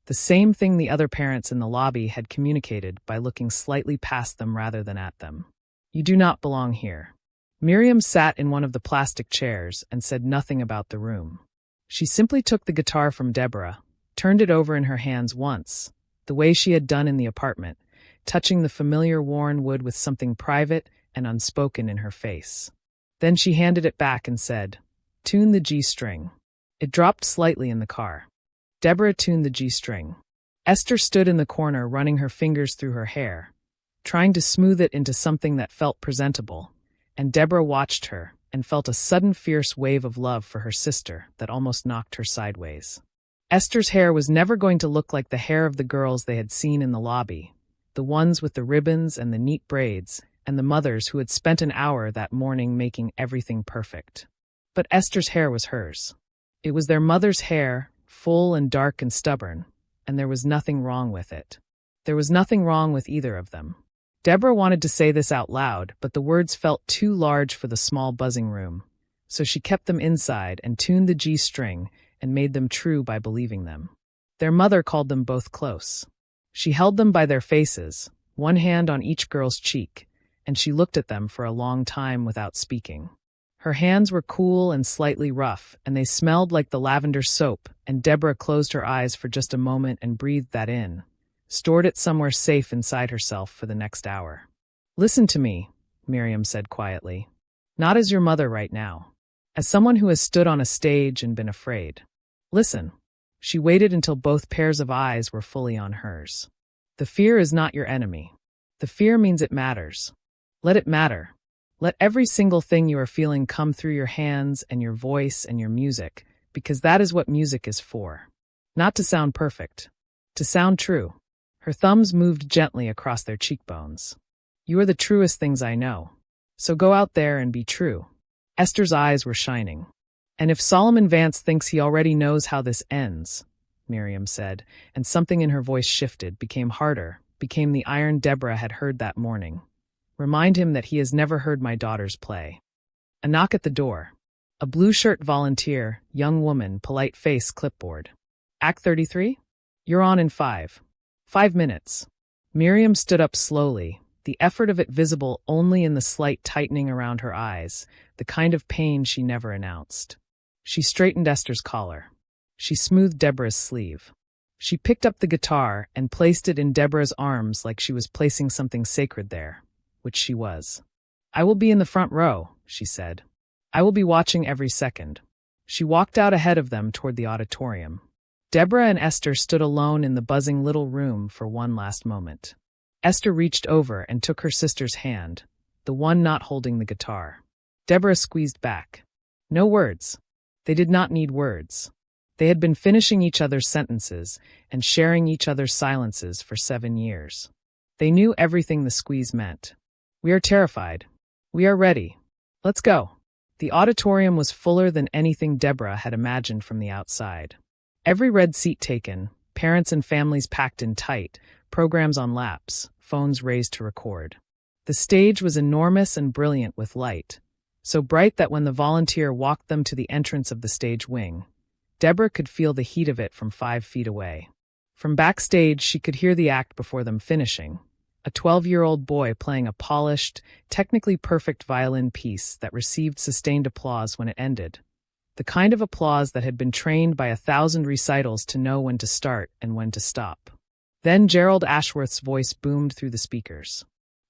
the same thing the other parents in the lobby had communicated by looking slightly past them rather than at them. "You do not belong here." Miriam sat in one of the plastic chairs and said nothing about the room. She simply took the guitar from Deborah, turned it over in her hands once, the way she had done in the apartment, touching the familiar worn wood with something private and unspoken in her face. Then she handed it back and said, "Tune the G string." It dropped slightly in the car. Deborah tuned the G string. Esther stood in the corner running her fingers through her hair, trying to smooth it into something that felt presentable, and Deborah watched her and felt a sudden fierce wave of love for her sister that almost knocked her sideways. Esther's hair was never going to look like the hair of the girls they had seen in the lobby, the ones with the ribbons and the neat braids, and the mothers who had spent an hour that morning making everything perfect. But Esther's hair was hers. It was their mother's hair, full and dark and stubborn, and there was nothing wrong with it. There was nothing wrong with either of them. Deborah wanted to say this out loud, but the words felt too large for the small buzzing room, so she kept them inside and tuned the G string and made them true by believing them. Their mother called them both close. She held them by their faces, one hand on each girl's cheek, and she looked at them for a long time without speaking. Her hands were cool and slightly rough, and they smelled like the lavender soap, and Deborah closed her eyes for just a moment and breathed that in, stored it somewhere safe inside herself for the next hour. "Listen to me," Miriam said quietly. "Not as your mother right now. As someone who has stood on a stage and been afraid. Listen." She waited until both pairs of eyes were fully on hers. "The fear is not your enemy. The fear means it matters. Let it matter. Let every single thing you are feeling come through your hands and your voice and your music, because that is what music is for. Not to sound perfect. To sound true." Her thumbs moved gently across their cheekbones. "You are the truest things I know. So go out there and be true." Esther's eyes were shining. "And if Solomon Vance thinks he already knows how this ends," Miriam said, and something in her voice shifted, became harder, became the iron Deborah had heard that morning. "Remind him that he has never heard my daughters play." A knock at the door. A blue-shirt volunteer, young woman, polite face, clipboard. "Act 33? You're on in 5 minutes." Miriam stood up slowly, the effort of it visible only in the slight tightening around her eyes, the kind of pain she never announced. She straightened Esther's collar. She smoothed Deborah's sleeve. She picked up the guitar and placed it in Deborah's arms like she was placing something sacred there, which she was. "I will be in the front row," she said. "I will be watching every second." She walked out ahead of them toward the auditorium. Deborah and Esther stood alone in the buzzing little room for one last moment. Esther reached over and took her sister's hand, the one not holding the guitar. Deborah squeezed back. No words. They did not need words. They had been finishing each other's sentences and sharing each other's silences for 7 years. They knew everything the squeeze meant. "We are terrified. We are ready. Let's go." The auditorium was fuller than anything Deborah had imagined from the outside. Every red seat taken, parents and families packed in tight, programs on laps, phones raised to record. The stage was enormous and brilliant with light, so bright that when the volunteer walked them to the entrance of the stage wing, Deborah could feel the heat of it from 5 feet away. From backstage, she could hear the act before them finishing, a 12-year-old boy playing a polished, technically perfect violin piece that received sustained applause when it ended, the kind of applause that had been trained by 1,000 recitals to know when to start and when to stop. Then Gerald Ashworth's voice boomed through the speakers.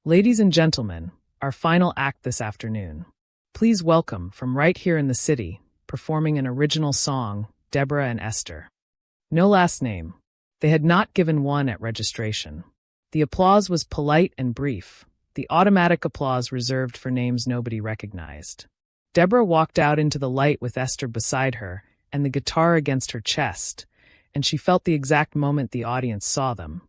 "Ladies and gentlemen, our final act this afternoon. Please welcome, from right here in the city, performing an original song, Deborah and Esther." No last name. They had not given one at registration. The applause was polite and brief, the automatic applause reserved for names nobody recognized. Deborah walked out into the light with Esther beside her and the guitar against her chest, and she felt the exact moment the audience saw them.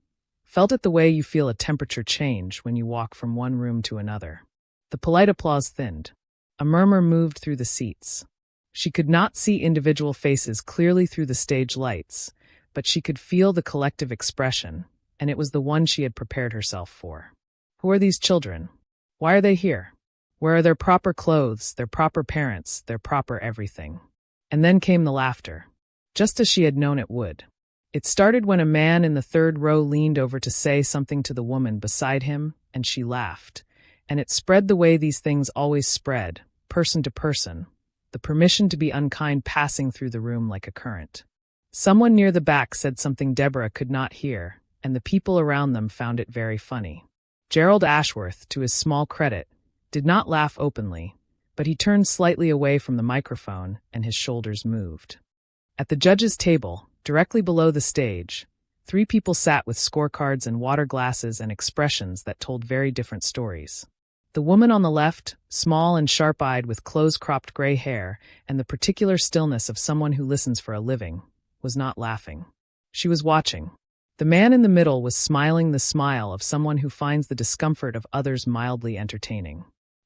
Felt it the way you feel a temperature change when you walk from one room to another. The polite applause thinned. A murmur moved through the seats. She could not see individual faces clearly through the stage lights, but she could feel the collective expression, and it was the one she had prepared herself for. Who are these children? Why are they here? Where are their proper clothes, their proper parents, their proper everything? And then came the laughter, just as she had known it would. It started when a man in the third row leaned over to say something to the woman beside him, and she laughed. And it spread the way these things always spread, person to person, the permission to be unkind passing through the room like a current. Someone near the back said something Deborah could not hear, and the people around them found it very funny. Gerald Ashworth, to his small credit, did not laugh openly, but he turned slightly away from the microphone and his shoulders moved. At the judges' table, directly below the stage, 3 people sat with scorecards and water glasses and expressions that told very different stories. The woman on the left, small and sharp-eyed with close-cropped gray hair and the particular stillness of someone who listens for a living, was not laughing. She was watching. The man in the middle was smiling the smile of someone who finds the discomfort of others mildly entertaining.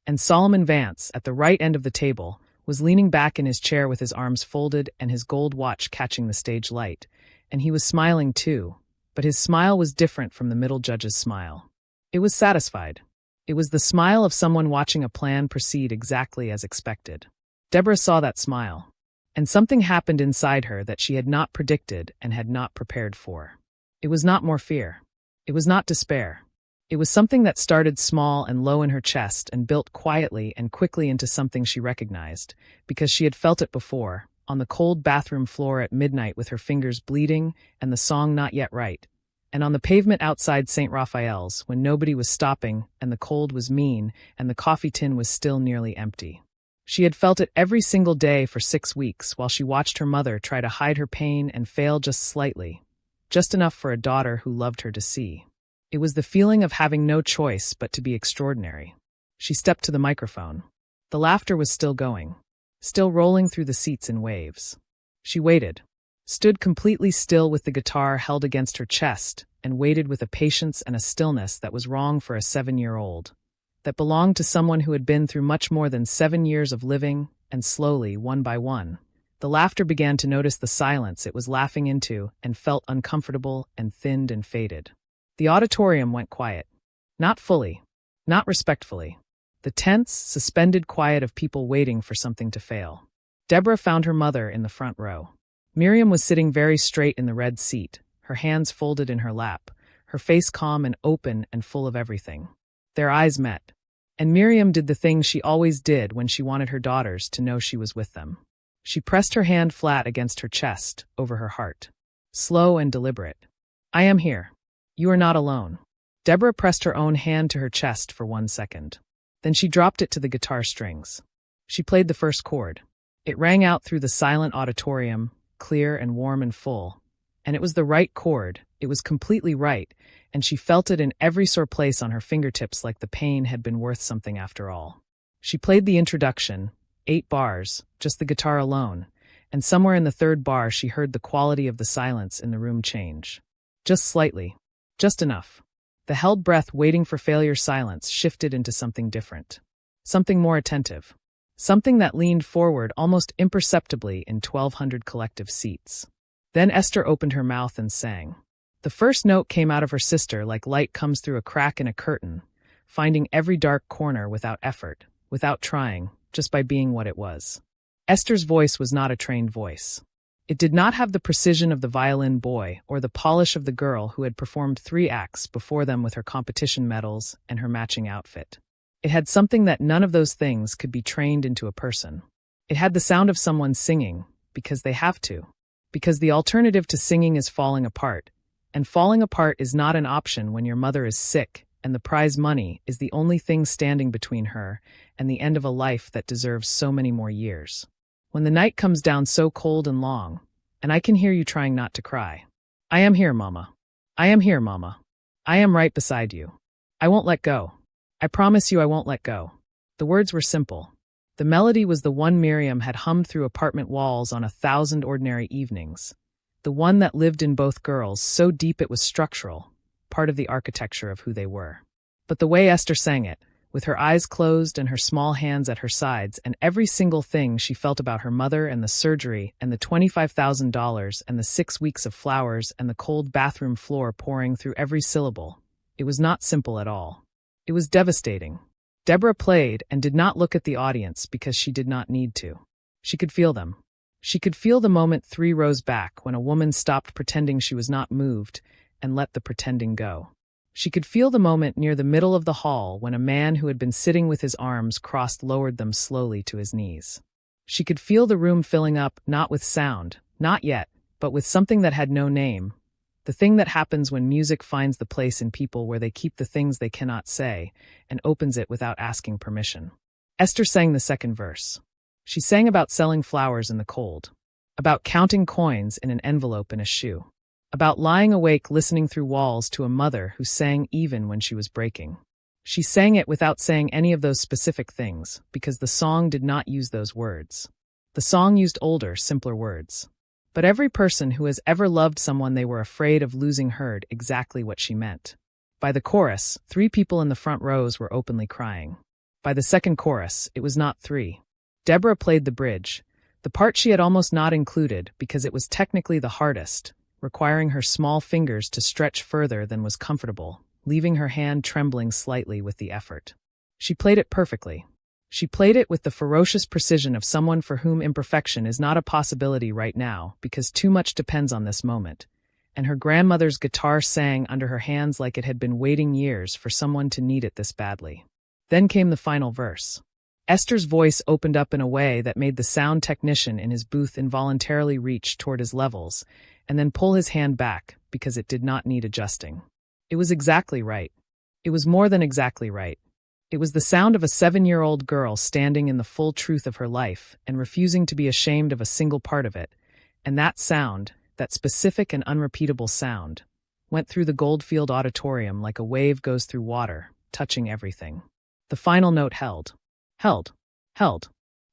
And Solomon Vance, at the right end of the table, was leaning back in his chair with his arms folded and his gold watch catching the stage light, and he was smiling too, but his smile was different from the middle judge's smile. It was satisfied. It was the smile of someone watching a plan proceed exactly as expected. Deborah saw that smile, and something happened inside her that she had not predicted and had not prepared for. It was not more fear. It was not despair. It was something that started small and low in her chest and built quietly and quickly into something she recognized, because she had felt it before, on the cold bathroom floor at midnight with her fingers bleeding and the song not yet right, and on the pavement outside St. Raphael's when nobody was stopping and the cold was mean and the coffee tin was still nearly empty. She had felt it every single day for 6 weeks while she watched her mother try to hide her pain and fail just slightly, just enough for a daughter who loved her to see. It was the feeling of having no choice but to be extraordinary. She stepped to the microphone. The laughter was still going, still rolling through the seats in waves. She waited, stood completely still with the guitar held against her chest, and waited with a patience and a stillness that was wrong for a 7-year-old, that belonged to someone who had been through much more than 7 years of living, and slowly, one by one, the laughter began to notice the silence it was laughing into and felt uncomfortable and thinned and faded. The auditorium went quiet. Not fully, not respectfully. The tense, suspended quiet of people waiting for something to fail. Deborah found her mother in the front row. Miriam was sitting very straight in the red seat, her hands folded in her lap, her face calm and open and full of everything. Their eyes met, and Miriam did the thing she always did when she wanted her daughters to know she was with them. She pressed her hand flat against her chest, over her heart. slow and deliberate. "I am here. You are not alone." Deborah pressed her own hand to her chest for 1 second. Then she dropped it to the guitar strings. She played the first chord. It rang out through the silent auditorium, clear and warm and full. And it was the right chord, it was completely right, and she felt it in every sore place on her fingertips like the pain had been worth something after all. She played the introduction, 8 bars, just the guitar alone, and somewhere in the 3rd bar she heard the quality of the silence in the room change. Just slightly. Just enough. The held breath waiting for failure silence shifted into something different. Something more attentive. Something that leaned forward almost imperceptibly in 1,200 collective seats. Then Esther opened her mouth and sang. The first note came out of her sister like light comes through a crack in a curtain, finding every dark corner without effort, without trying, just by being what it was. Esther's voice was not a trained voice. It did not have the precision of the violin boy or the polish of the girl who had performed 3 acts before them with her competition medals and her matching outfit. It had something that none of those things could be trained into a person. It had the sound of someone singing, because they have to. Because the alternative to singing is falling apart, and falling apart is not an option when your mother is sick and the prize money is the only thing standing between her and the end of a life that deserves so many more years. When the night comes down so cold and long, and I can hear you trying not to cry. "I am here, Mama. I am here, Mama. I am right beside you. I won't let go. I promise you I won't let go." The words were simple. The melody was the one Miriam had hummed through apartment walls on 1,000 ordinary evenings. The one that lived in both girls so deep it was structural, part of the architecture of who they were. But the way Esther sang it, with her eyes closed and her small hands at her sides, and every single thing she felt about her mother and the surgery and the $25,000 and the 6 weeks of flowers and the cold bathroom floor pouring through every syllable, it was not simple at all. It was devastating. Deborah played and did not look at the audience because she did not need to. She could feel them. She could feel the moment 3 rows back when a woman stopped pretending she was not moved and let the pretending go. She could feel the moment near the middle of the hall when a man who had been sitting with his arms crossed lowered them slowly to his knees. She could feel the room filling up not with sound, not yet, but with something that had no name, the thing that happens when music finds the place in people where they keep the things they cannot say and opens it without asking permission. Esther sang the second verse. She sang about selling flowers in the cold, about counting coins in an envelope in a shoe, about lying awake listening through walls to a mother who sang even when she was breaking. She sang it without saying any of those specific things, because the song did not use those words. The song used older, simpler words. But every person who has ever loved someone they were afraid of losing heard exactly what she meant. By the chorus, 3 people in the front rows were openly crying. By the second chorus, it was not 3. Deborah played the bridge, the part she had almost not included because it was technically the hardest, requiring her small fingers to stretch further than was comfortable, leaving her hand trembling slightly with the effort. She played it perfectly. She played it with the ferocious precision of someone for whom imperfection is not a possibility right now because too much depends on this moment, and her grandmother's guitar sang under her hands like it had been waiting years for someone to need it this badly. Then came the final verse. Esther's voice opened up in a way that made the sound technician in his booth involuntarily reach toward his levels and then pull his hand back because it did not need adjusting. It was exactly right. It was more than exactly right. It was the sound of a 7-year-old girl standing in the full truth of her life and refusing to be ashamed of a single part of it, and that sound, that specific and unrepeatable sound, went through the Goldfield Auditorium like a wave goes through water, touching everything. The final note held.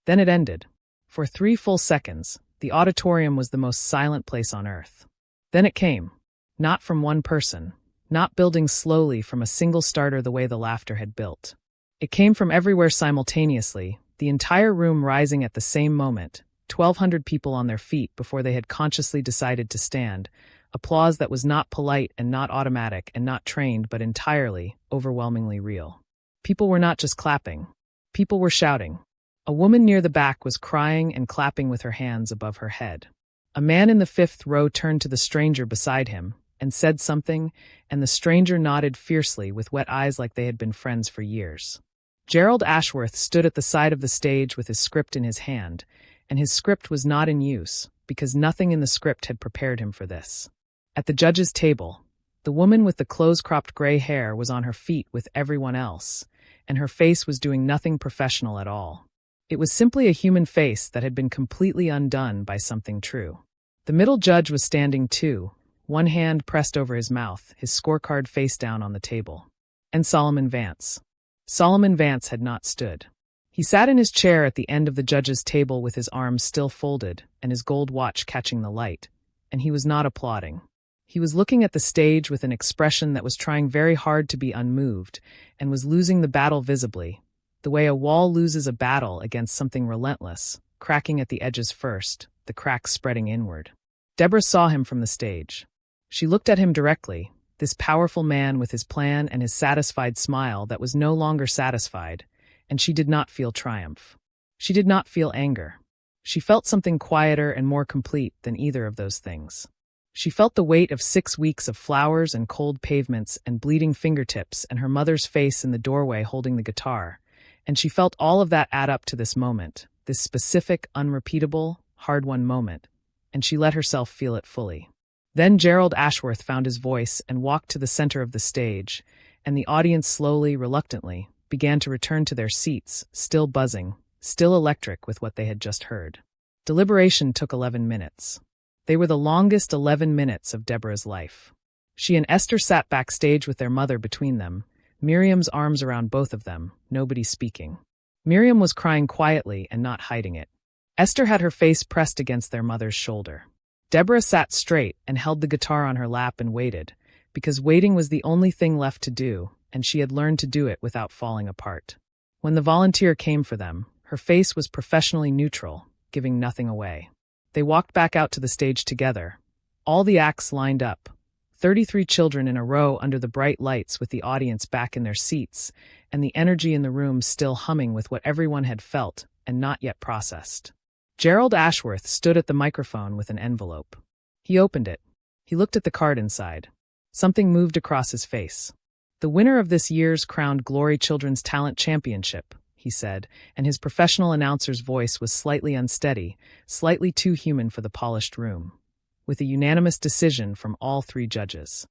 Then it ended. For 3 full seconds, the auditorium was the most silent place on earth. Then it came. Not from one person, not building slowly from a single starter the way the laughter had built. It came from everywhere simultaneously, the entire room rising at the same moment, 1,200 people on their feet before they had consciously decided to stand, applause that was not polite and not automatic and not trained but entirely, overwhelmingly real. People were not just clapping. People were shouting. A woman near the back was crying and clapping with her hands above her head. A man in the 5th row turned to the stranger beside him and said something, and the stranger nodded fiercely with wet eyes like they had been friends for years. Gerald Ashworth stood at the side of the stage with his script in his hand, and his script was not in use, because nothing in the script had prepared him for this. At the judge's table, the woman with the close-cropped gray hair was on her feet with everyone else, and her face was doing nothing professional at all. It was simply a human face that had been completely undone by something true. The middle judge was standing too, one hand pressed over his mouth, his scorecard face down on the table. And Solomon Vance. Solomon Vance had not stood. He sat in his chair at the end of the judge's table with his arms still folded and his gold watch catching the light, and he was not applauding. He was looking at the stage with an expression that was trying very hard to be unmoved and was losing the battle visibly, the way a wall loses a battle against something relentless, cracking at the edges first, the cracks spreading inward. Deborah saw him from the stage. She looked at him directly, this powerful man with his plan and his satisfied smile that was no longer satisfied, and she did not feel triumph. She did not feel anger. She felt something quieter and more complete than either of those things. She felt the weight of 6 weeks of flowers and cold pavements and bleeding fingertips and her mother's face in the doorway holding the guitar, and she felt all of that add up to this moment, this specific, unrepeatable, hard-won moment, and she let herself feel it fully. Then Gerald Ashworth found his voice and walked to the center of the stage, and the audience slowly, reluctantly, began to return to their seats, still buzzing, still electric with what they had just heard. Deliberation took 11 minutes. They were the longest 11 minutes of Deborah's life. She and Esther sat backstage with their mother between them, Miriam's arms around both of them, nobody speaking. Miriam was crying quietly and not hiding it. Esther had her face pressed against their mother's shoulder. Deborah sat straight and held the guitar on her lap and waited, because waiting was the only thing left to do, and she had learned to do it without falling apart. When the volunteer came for them, her face was professionally neutral, giving nothing away. They walked back out to the stage together. All the acts lined up, 33 children in a row under the bright lights with the audience back in their seats, and the energy in the room still humming with what everyone had felt and not yet processed. Gerald Ashworth stood at the microphone with an envelope. He opened it. He looked at the card inside. Something moved across his face. "The winner of this year's Crowned Glory Children's Talent Championship," he said, and his professional announcer's voice was slightly unsteady, slightly too human for the polished room, with a unanimous decision from all 3 judges.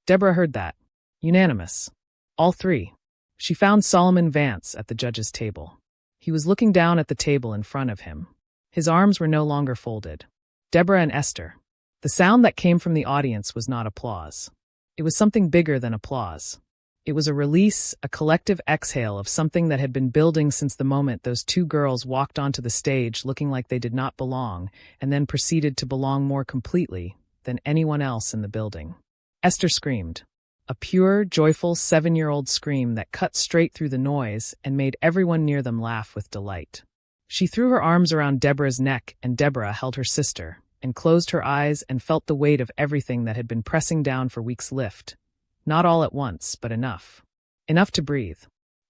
Deborah heard that. Unanimous. All 3. She found Solomon Vance at the judge's table. He was looking down at the table in front of him. His arms were no longer folded. Deborah and Esther. The sound that came from the audience was not applause. It was something bigger than applause. It was a release, a collective exhale of something that had been building since the moment those 2 girls walked onto the stage looking like they did not belong, and then proceeded to belong more completely than anyone else in the building. Esther screamed. A pure, joyful 7-year-old scream that cut straight through the noise and made everyone near them laugh with delight. She threw her arms around Deborah's neck, and Deborah held her sister, and closed her eyes and felt the weight of everything that had been pressing down for weeks lift. Not all at once, but enough. Enough to breathe.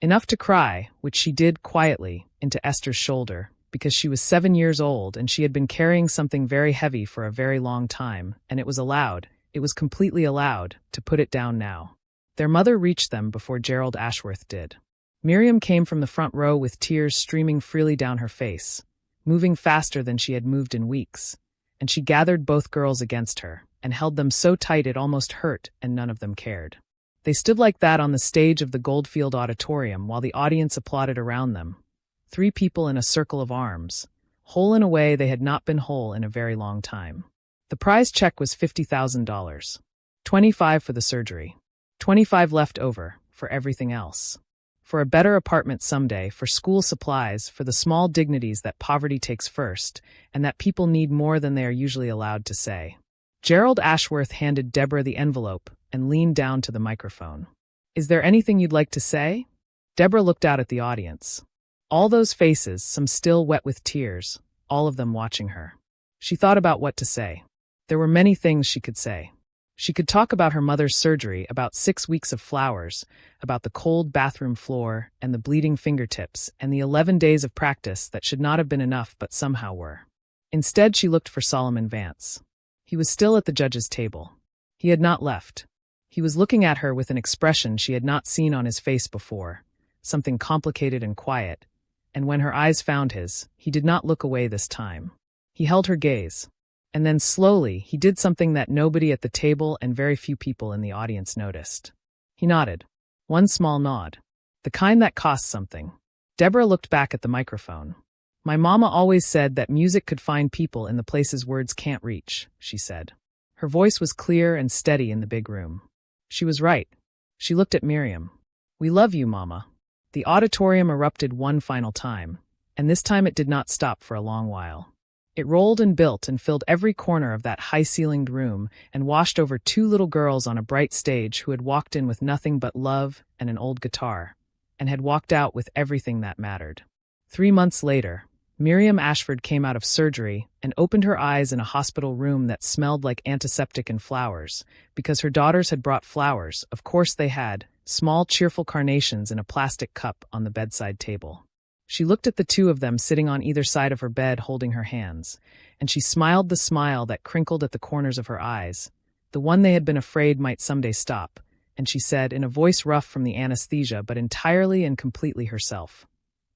Enough to cry, which she did quietly, into Esther's shoulder, because she was 7 years old and she had been carrying something very heavy for a very long time, and it was allowed, it was completely allowed, to put it down now. Their mother reached them before Gerald Ashworth did. Miriam came from the front row with tears streaming freely down her face, moving faster than she had moved in weeks, and she gathered both girls against her and held them so tight it almost hurt, and none of them cared. They stood like that on the stage of the Goldfield Auditorium while the audience applauded around them. 3 people in a circle of arms, whole in a way they had not been whole in a very long time. The prize check was $50,000. 25 for the surgery. 25 left over for everything else. For a better apartment someday, for school supplies, for the small dignities that poverty takes first, and that people need more than they are usually allowed to say. Gerald Ashworth handed Deborah the envelope and leaned down to the microphone. "Is there anything you'd like to say?" Deborah looked out at the audience. All those faces, some still wet with tears, all of them watching her. She thought about what to say. There were many things she could say. She could talk about her mother's surgery, about 6 weeks of flowers, about the cold bathroom floor and the bleeding fingertips and the 11 days of practice that should not have been enough but somehow were. Instead, she looked for Solomon Vance. He was still at the judge's table. He had not left. He was looking at her with an expression she had not seen on his face before, something complicated and quiet, and when her eyes found his, he did not look away this time. He held her gaze. And then slowly, he did something that nobody at the table and very few people in the audience noticed. He nodded. One small nod. The kind that costs something. Deborah looked back at the microphone. My mama always said that music could find people in the places words can't reach, she said. Her voice was clear and steady in the big room. She was right. She looked at Miriam. We love you, Mama. The auditorium erupted one final time, and this time it did not stop for a long while. It rolled and built and filled every corner of that high-ceilinged room and washed over two little girls on a bright stage who had walked in with nothing but love and an old guitar, and had walked out with everything that mattered. 3 months later, Miriam Ashford came out of surgery and opened her eyes in a hospital room that smelled like antiseptic and flowers, because her daughters had brought flowers, of course they had, small cheerful carnations in a plastic cup on the bedside table. She looked at the two of them sitting on either side of her bed holding her hands, and she smiled the smile that crinkled at the corners of her eyes, the one they had been afraid might someday stop, and she said, in a voice rough from the anesthesia but entirely and completely herself,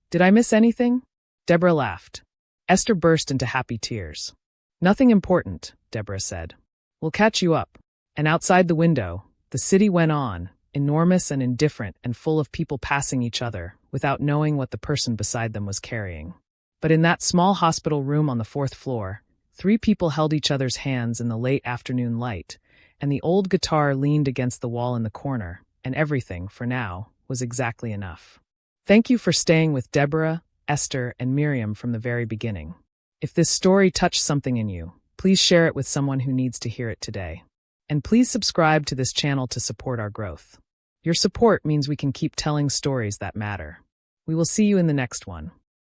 "Did I miss anything?" Deborah laughed. Esther burst into happy tears. "Nothing important," Deborah said. "We'll catch you up." And outside the window, the city went on, enormous and indifferent and full of people passing each other, without knowing what the person beside them was carrying. But in that small hospital room on the 4th floor, 3 people held each other's hands in the late afternoon light, and the old guitar leaned against the wall in the corner, and everything, for now, was exactly enough. Thank you for staying with Deborah, Esther, and Miriam from the very beginning. If this story touched something in you, please share it with someone who needs to hear it today. And please subscribe to this channel to support our growth. Your support means we can keep telling stories that matter. We will see you in the next one.